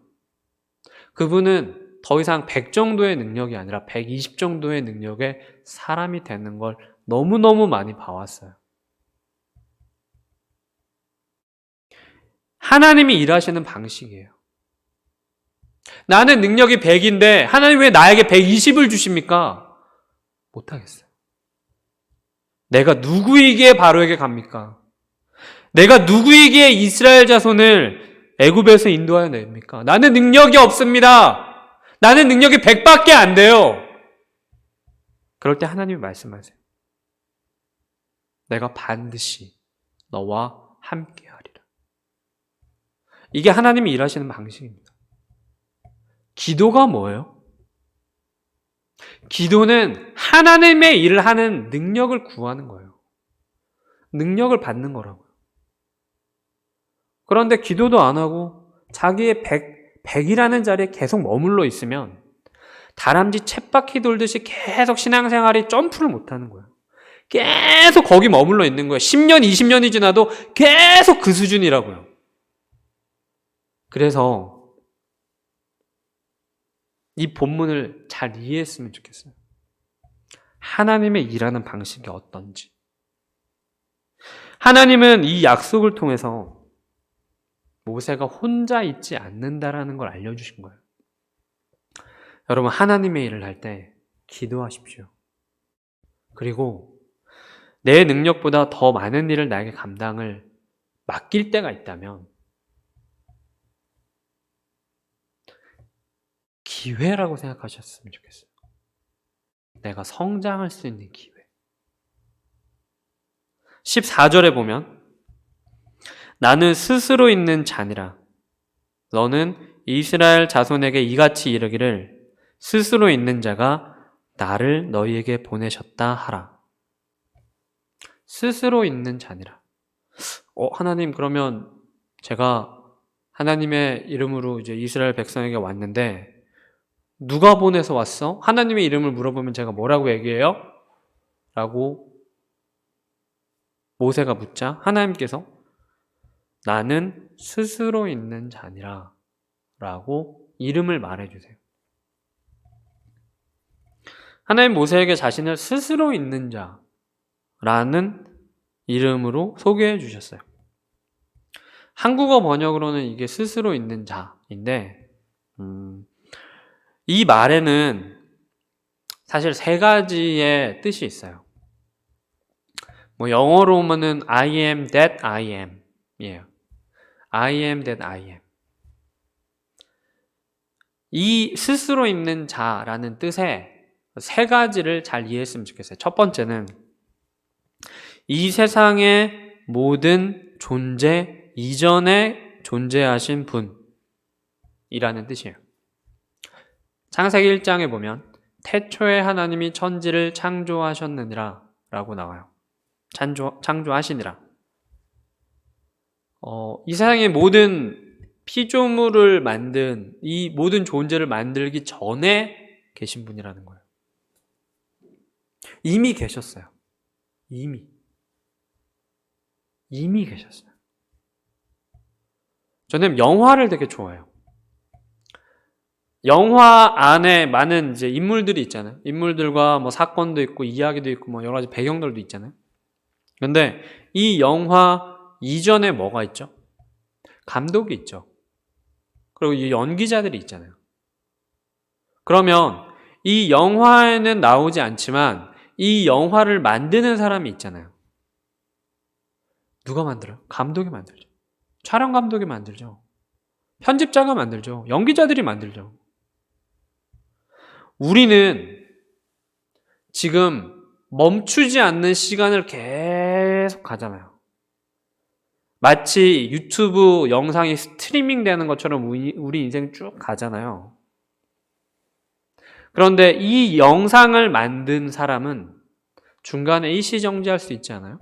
그분은 더 이상 100 정도의 능력이 아니라 120 정도의 능력의 사람이 되는 걸 너무너무 많이 봐왔어요. 하나님이 일하시는 방식이에요. 나는 능력이 100인데 하나님 왜 나에게 120을 주십니까? 못하겠어요. 내가 누구이기에 바로에게 갑니까? 내가 누구이기에 이스라엘 자손을 애굽에서 인도하여 냅니까? 나는 능력이 없습니다. 나는 능력이 100밖에 안 돼요. 그럴 때 하나님이 말씀하세요. 내가 반드시 너와 함께 하리라. 이게 하나님이 일하시는 방식입니다. 기도가 뭐예요? 기도는 하나님의 일을 하는 능력을 구하는 거예요. 능력을 받는 거라고요. 그런데 기도도 안 하고 자기의 100이라는 자리에 계속 머물러 있으면 다람쥐 쳇바퀴 돌듯이 계속 신앙생활이 점프를 못하는 거예요. 계속 거기 머물러 있는 거예요. 10년, 20년이 지나도 계속 그 수준이라고요. 그래서 이 본문을 잘 이해했으면 좋겠어요. 하나님의 일하는 방식이 어떤지. 하나님은 이 약속을 통해서 모세가 혼자 있지 않는다라는 걸 알려주신 거예요. 여러분, 하나님의 일을 할 때 기도하십시오. 그리고 내 능력보다 더 많은 일을 나에게 감당을 맡길 때가 있다면 기회라고 생각하셨으면 좋겠어요. 내가 성장할 수 있는 기회. 14절에 보면 나는 스스로 있는 자니라. 너는 이스라엘 자손에게 이같이 이르기를 스스로 있는 자가 나를 너희에게 보내셨다 하라. 스스로 있는 자니라. 하나님, 그러면 제가 하나님의 이름으로 이제 이스라엘 백성에게 왔는데 누가 보내서 왔어? 하나님의 이름을 물어보면 제가 뭐라고 얘기해요? 라고 모세가 묻자 하나님께서 나는 스스로 있는 자니라 라고 이름을 말해주세요. 하나님 모세에게 자신을 스스로 있는 자라는 이름으로 소개해 주셨어요. 한국어 번역으로는 이게 스스로 있는 자인데 이 말에는 사실 세 가지의 뜻이 있어요. 영어로 보면은 I am that I am 이에요. I am that I am. 이 스스로 있는 자라는 뜻의 세 가지를 잘 이해했으면 좋겠어요. 첫 번째는 이 세상의 모든 존재 이전에 존재하신 분이라는 뜻이에요. 창세기 1장에 보면 태초에 하나님이 천지를 창조하셨느니라 라고 나와요. 창조하시니라. 이 세상의 모든 피조물을 만든 이 모든 존재를 만들기 전에 계신 분이라는 거예요. 이미 계셨어요. 이미 계셨어요. 저는 영화를 되게 좋아해요. 영화 안에 많은 이제 인물들이 있잖아요. 인물들과 뭐 사건도 있고 이야기도 있고 뭐 여러 가지 배경들도 있잖아요. 근데 이 영화 이전에 뭐가 있죠? 감독이 있죠. 그리고 이 연기자들이 있잖아요. 그러면 이 영화에는 나오지 않지만 이 영화를 만드는 사람이 있잖아요. 누가 만들어요? 감독이 만들죠. 촬영 감독이 만들죠. 편집자가 만들죠. 연기자들이 만들죠. 우리는 지금 멈추지 않는 시간을 계속 가잖아요. 마치 유튜브 영상이 스트리밍 되는 것처럼 우리 인생 쭉 가잖아요. 그런데 이 영상을 만든 사람은 중간에 일시정지할 수 있지 않아요?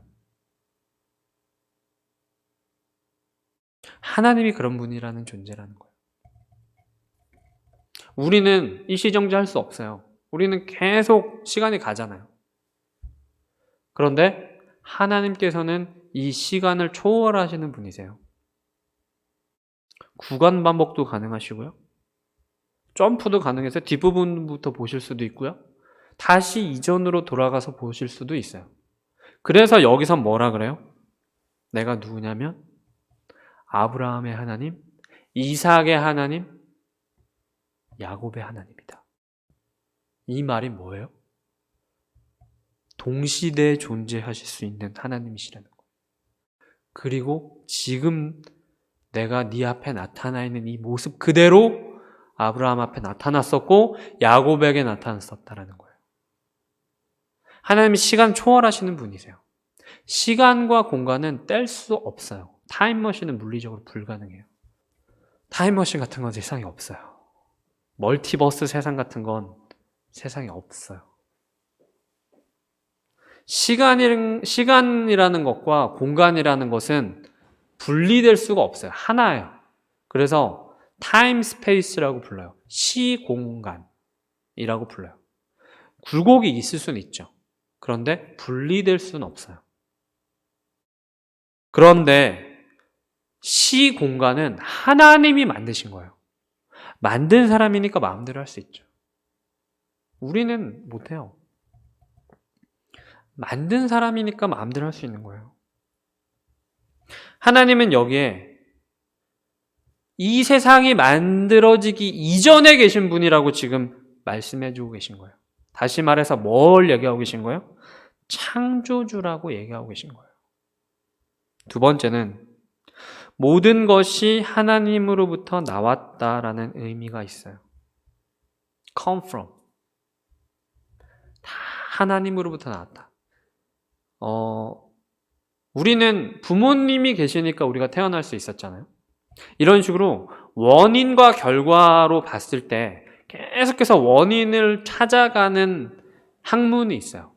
하나님이 그런 분이라는 존재라는 거예요. 우리는 일시정지할 수 없어요. 우리는 계속 시간이 가잖아요. 그런데 하나님께서는 이 시간을 초월하시는 분이세요. 구간 반복도 가능하시고요. 점프도 가능해서 뒷부분부터 보실 수도 있고요. 다시 이전으로 돌아가서 보실 수도 있어요. 그래서 여기서 뭐라 그래요? 내가 누구냐면 아브라함의 하나님, 이삭의 하나님, 야곱의 하나님이다. 이 말이 뭐예요? 동시대에 존재하실 수 있는 하나님이시라는 거예요. 그리고 지금 내가 네 앞에 나타나 있는 이 모습 그대로 아브라함 앞에 나타났었고 야곱에게 나타났었다라는 거예요. 하나님이 시간 초월하시는 분이세요. 시간과 공간은 뗄 수 없어요. 타임머신은 물리적으로 불가능해요. 타임머신 같은 건 세상에 없어요. 멀티버스 세상 같은 건 세상에 없어요. 시간이라는 것과 공간이라는 것은 분리될 수가 없어요. 하나예요. 그래서 타임 스페이스라고 불러요. 시공간이라고 불러요. 굴곡이 있을 수는 있죠. 그런데 분리될 수는 없어요. 그런데 시공간은 하나님이 만드신 거예요. 만든 사람이니까 마음대로 할 수 있죠. 우리는 못해요. 만든 사람이니까 마음대로 할 수 있는 거예요. 하나님은 여기에 이 세상이 만들어지기 이전에 계신 분이라고 지금 말씀해주고 계신 거예요. 다시 말해서 뭘 얘기하고 계신 거예요? 창조주라고 얘기하고 계신 거예요. 두 번째는 모든 것이 하나님으로부터 나왔다라는 의미가 있어요. Come from. 다 하나님으로부터 나왔다. 우리는 부모님이 계시니까 우리가 태어날 수 있었잖아요. 이런 식으로 원인과 결과로 봤을 때 계속해서 원인을 찾아가는 학문이 있어요.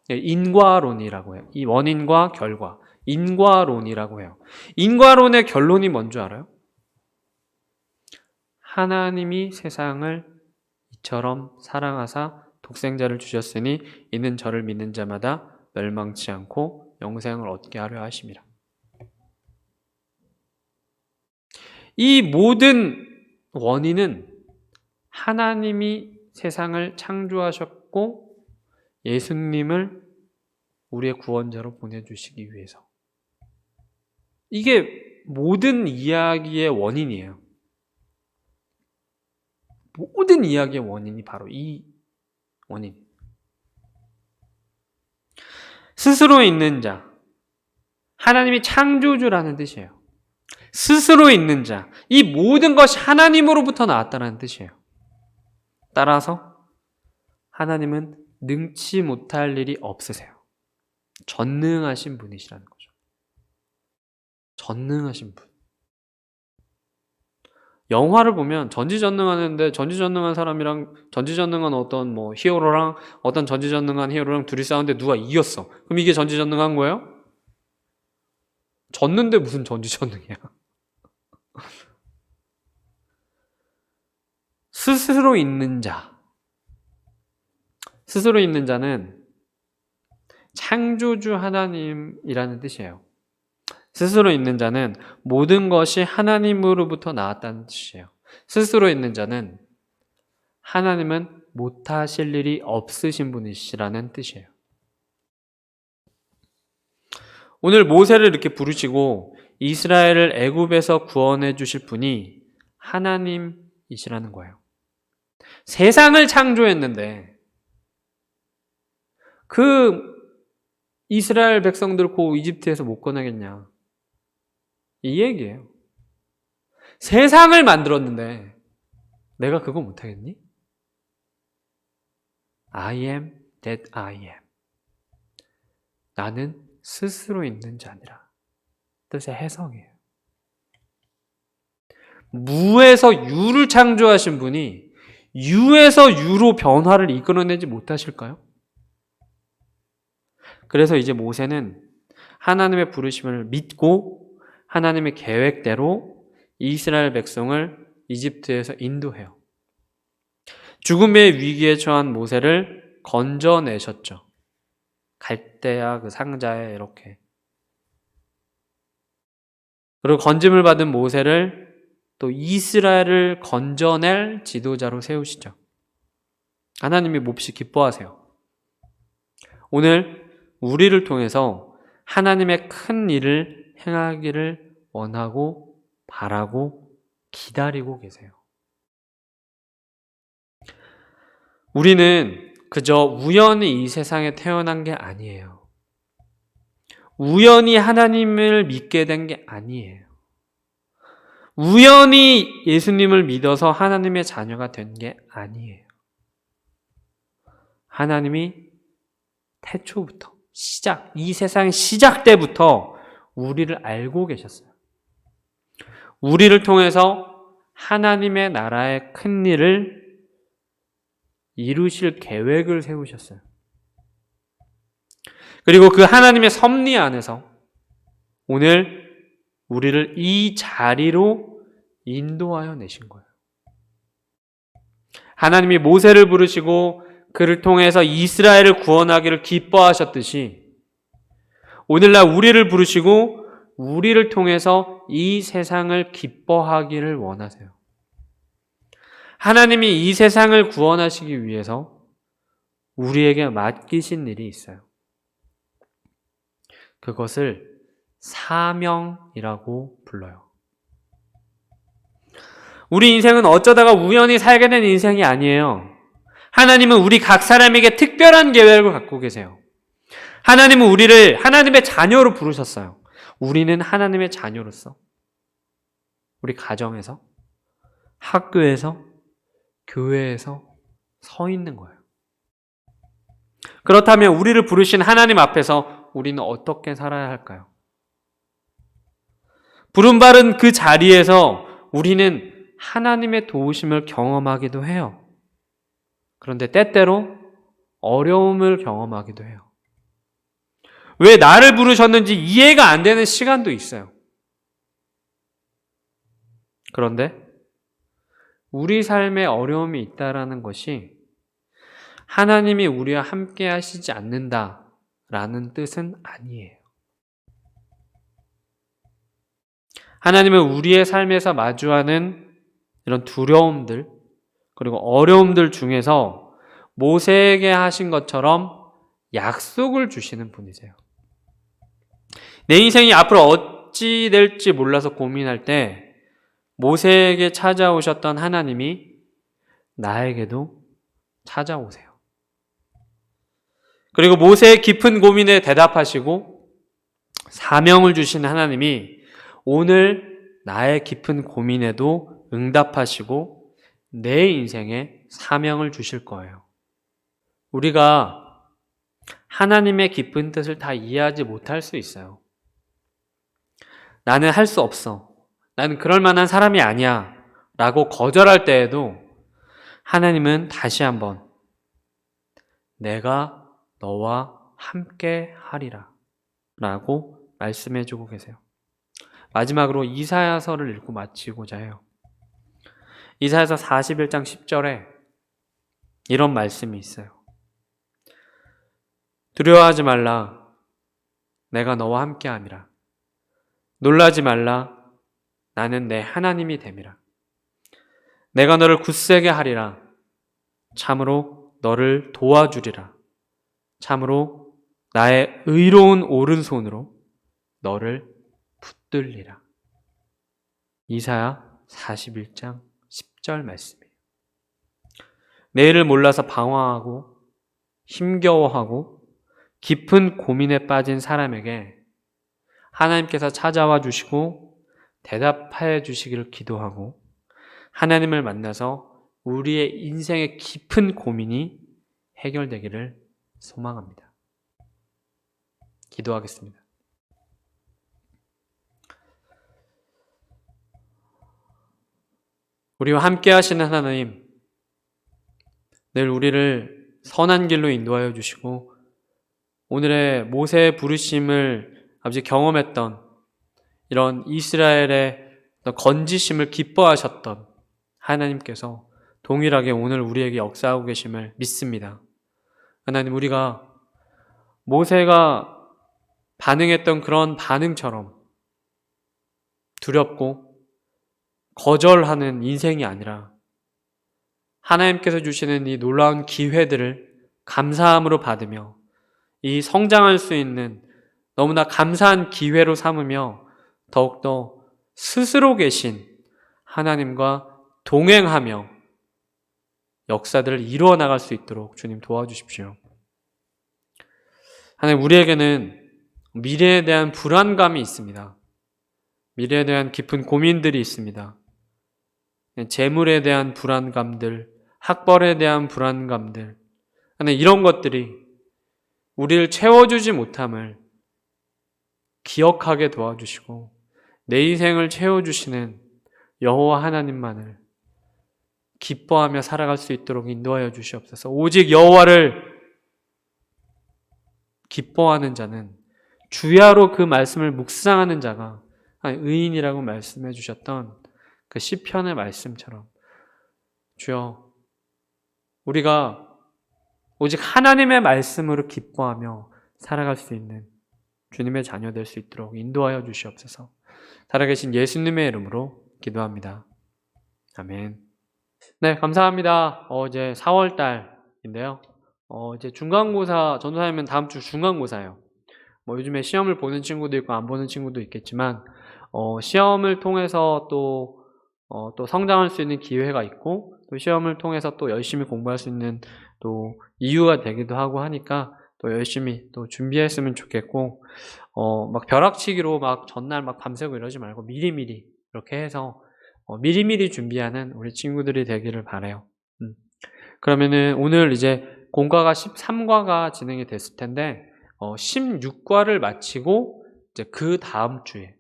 인과론이라고 해요. 이 원인과 결과. 인과론이라고 해요. 인과론의 결론이 뭔지 알아요? 하나님이 세상을 이처럼 사랑하사 독생자를 주셨으니 이는 저를 믿는 자마다 멸망치 않고 영생을 얻게 하려 하심이라. 이 모든 원인은 하나님이 세상을 창조하셨고 예수님을 우리의 구원자로 보내주시기 위해서. 이게 모든 이야기의 원인이에요. 모든 이야기의 원인이 바로 이 원인. 스스로 있는 자. 하나님이 창조주라는 뜻이에요. 스스로 있는 자. 이 모든 것이 하나님으로부터 나왔다는 뜻이에요. 따라서 하나님은 능치 못할 일이 없으세요. 전능하신 분이시라는 거죠. 전능하신 분. 영화를 보면 전지전능하는데 전지전능한 사람이랑 전지전능한 어떤 뭐 히어로랑 어떤 전지전능한 히어로랑 둘이 싸우는데 누가 이겼어. 그럼 이게 전지전능한 거예요? 졌는데 무슨 전지전능이야. 스스로 있는 자. 스스로 있는 자는 창조주 하나님이라는 뜻이에요. 스스로 있는 자는 모든 것이 하나님으로부터 나왔다는 뜻이에요. 스스로 있는 자는 하나님은 못하실 일이 없으신 분이시라는 뜻이에요. 오늘 모세를 이렇게 부르시고 이스라엘을 애굽에서 구원해 주실 분이 하나님이시라는 거예요. 세상을 창조했는데 그 이스라엘 백성들 고 이집트에서 못 꺼내겠냐, 이 얘기예요. 세상을 만들었는데 내가 그거 못하겠니? I am that I am. 나는 스스로 있는 자니라. 뜻의 해석이에요. 무에서 유를 창조하신 분이 유에서 유로 변화를 이끌어내지 못하실까요? 그래서 이제 모세는 하나님의 부르심을 믿고 하나님의 계획대로 이스라엘 백성을 이집트에서 인도해요. 죽음의 위기에 처한 모세를 건져내셨죠. 갈대아 그 상자에 이렇게. 그리고 건짐을 받은 모세를 또 이스라엘을 건져낼 지도자로 세우시죠. 하나님이 몹시 기뻐하세요. 오늘 우리를 통해서 하나님의 큰 일을 행하기를 원하고 바라고 기다리고 계세요. 우리는 그저 우연히 이 세상에 태어난 게 아니에요. 우연히 하나님을 믿게 된 게 아니에요. 우연히 예수님을 믿어서 하나님의 자녀가 된 게 아니에요. 하나님이 태초부터 이 세상 시작 때부터 우리를 알고 계셨어요. 우리를 통해서 하나님의 나라의 큰 일을 이루실 계획을 세우셨어요. 그리고 그 하나님의 섭리 안에서 오늘 우리를 이 자리로 인도하여 내신 거예요. 하나님이 모세를 부르시고 그를 통해서 이스라엘을 구원하기를 기뻐하셨듯이 오늘날 우리를 부르시고 우리를 통해서 이 세상을 기뻐하기를 원하세요. 하나님이 이 세상을 구원하시기 위해서 우리에게 맡기신 일이 있어요. 그것을 사명이라고 불러요. 우리 인생은 어쩌다가 우연히 살게 된 인생이 아니에요. 하나님은 우리 각 사람에게 특별한 계획을 갖고 계세요. 하나님은 우리를 하나님의 자녀로 부르셨어요. 우리는 하나님의 자녀로서 우리 가정에서, 학교에서, 교회에서 서 있는 거예요. 그렇다면 우리를 부르신 하나님 앞에서 우리는 어떻게 살아야 할까요? 부름받은 그 자리에서 우리는 하나님의 도우심을 경험하기도 해요. 그런데 때때로 어려움을 경험하기도 해요. 왜 나를 부르셨는지 이해가 안 되는 시간도 있어요. 그런데 우리 삶에 어려움이 있다라는 것이 하나님이 우리와 함께 하시지 않는다라는 뜻은 아니에요. 하나님은 우리의 삶에서 마주하는 이런 두려움들 그리고 어려움들 중에서 모세에게 하신 것처럼 약속을 주시는 분이세요. 내 인생이 앞으로 어찌 될지 몰라서 고민할 때 모세에게 찾아오셨던 하나님이 나에게도 찾아오세요. 그리고 모세의 깊은 고민에 대답하시고 사명을 주신 하나님이 오늘 나의 깊은 고민에도 응답하시고 내 인생에 사명을 주실 거예요. 우리가 하나님의 깊은 뜻을 다 이해하지 못할 수 있어요. 나는 할 수 없어. 나는 그럴 만한 사람이 아니야. 라고 거절할 때에도 하나님은 다시 한번 내가 너와 함께 하리라 라고 말씀해 주고 계세요. 마지막으로 이사야서를 읽고 마치고자 해요. 이사야서 41장 10절에 이런 말씀이 있어요. 두려워하지 말라. 내가 너와 함께함이라. 놀라지 말라. 나는 내 하나님이 됨이라. 내가 너를 굳세게 하리라. 참으로 너를 도와주리라. 참으로 나의 의로운 오른손으로 너를 붙들리라. 이사야 41장 10절 말씀이에요. 내일을 몰라서 방황하고 힘겨워하고 깊은 고민에 빠진 사람에게 하나님께서 찾아와 주시고 대답해 주시기를 기도하고 하나님을 만나서 우리의 인생의 깊은 고민이 해결되기를 소망합니다. 기도하겠습니다. 우리와 함께 하시는 하나님, 늘 우리를 선한 길로 인도하여 주시고 오늘의 모세의 부르심을 아버지 경험했던 이런 이스라엘의 건지심을 기뻐하셨던 하나님께서 동일하게 오늘 우리에게 역사하고 계심을 믿습니다. 하나님, 우리가 모세가 반응했던 그런 반응처럼 두렵고 거절하는 인생이 아니라 하나님께서 주시는 이 놀라운 기회들을 감사함으로 받으며 이 성장할 수 있는 너무나 감사한 기회로 삼으며 더욱더 스스로 계신 하나님과 동행하며 역사들을 이루어 나갈 수 있도록 주님 도와주십시오. 하나님, 우리에게는 미래에 대한 불안감이 있습니다. 미래에 대한 깊은 고민들이 있습니다. 재물에 대한 불안감들, 학벌에 대한 불안감들, 이런 것들이 우리를 채워주지 못함을 기억하게 도와주시고 내 인생을 채워주시는 여호와 하나님만을 기뻐하며 살아갈 수 있도록 인도하여 주시옵소서. 오직 여호와를 기뻐하는 자는 주야로 그 말씀을 묵상하는 자가 의인이라고 말씀해 주셨던 그 시편의 말씀처럼 주여, 우리가 오직 하나님의 말씀으로 기뻐하며 살아갈 수 있는 주님의 자녀 될 수 있도록 인도하여 주시옵소서. 살아계신 예수님의 이름으로 기도합니다. 아멘. 네, 감사합니다. 이제 4월 달인데요. 이제 중간고사, 전도사님은 다음 주 중간고사예요. 요즘에 시험을 보는 친구도 있고 안 보는 친구도 있겠지만 시험을 통해서 또 성장할 수 있는 기회가 있고 또 시험을 통해서 또 열심히 공부할 수 있는 또 이유가 되기도 하고 하니까 또 열심히 또 준비했으면 좋겠고 막 벼락치기로 막 전날 막 밤새고 이러지 말고 미리미리 이렇게 해서 미리미리 준비하는 우리 친구들이 되기를 바라요. 그러면은 오늘 이제 공과가 13과가 진행이 됐을 텐데 16과를 마치고 이제 그 다음 주에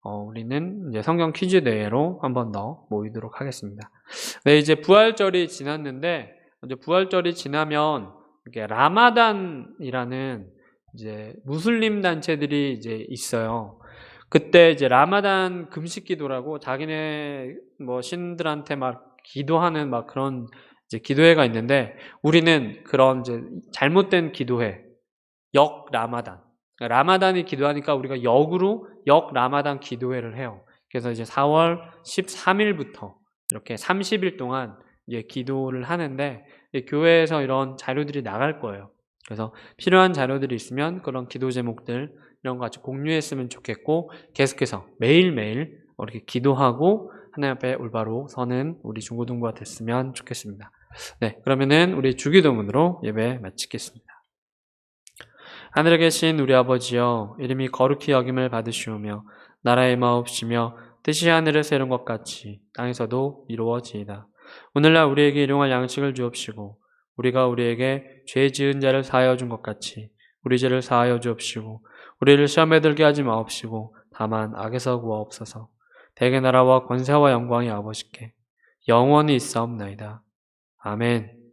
우리는 이제 성경 퀴즈 대회로 한 번 더 모이도록 하겠습니다. 네, 이제 부활절이 지났는데 이제 부활절이 지나면 이게 라마단이라는 이제 무슬림 단체들이 이제 있어요. 그때 이제 라마단 금식 기도라고 자기네 신들한테 막 기도하는 막 그런 이제 기도회가 있는데 우리는 그런 이제 잘못된 기도회, 역 라마단. 라마단이 기도하니까 우리가 역으로 역 라마단 기도회를 해요. 그래서 이제 4월 13일부터 이렇게 30일 동안 이제 기도를 하는데 교회에서 이런 자료들이 나갈 거예요. 그래서 필요한 자료들이 있으면 그런 기도 제목들 이런 거 같이 공유했으면 좋겠고 계속해서 매일매일 이렇게 기도하고 하나님 앞에 올바로 서는 우리 중고등부가 됐으면 좋겠습니다. 네, 그러면은 우리 주기도문으로 예배 마치겠습니다. 하늘에 계신 우리 아버지여, 이름이 거룩히 여김을 받으시오며 나라의 마옵시며 뜻이 하늘에서 이룬 것 같이 땅에서도 이루어지이다. 오늘날 우리에게 일용할 양식을 주옵시고 우리가 우리에게 죄 지은 자를 사하여 준 것 같이 우리 죄를 사하여 주옵시고 우리를 시험에 들게 하지 마옵시고 다만 악에서 구하옵소서. 대개 나라와 권세와 영광이 아버지께 영원히 있사옵나이다. 아멘.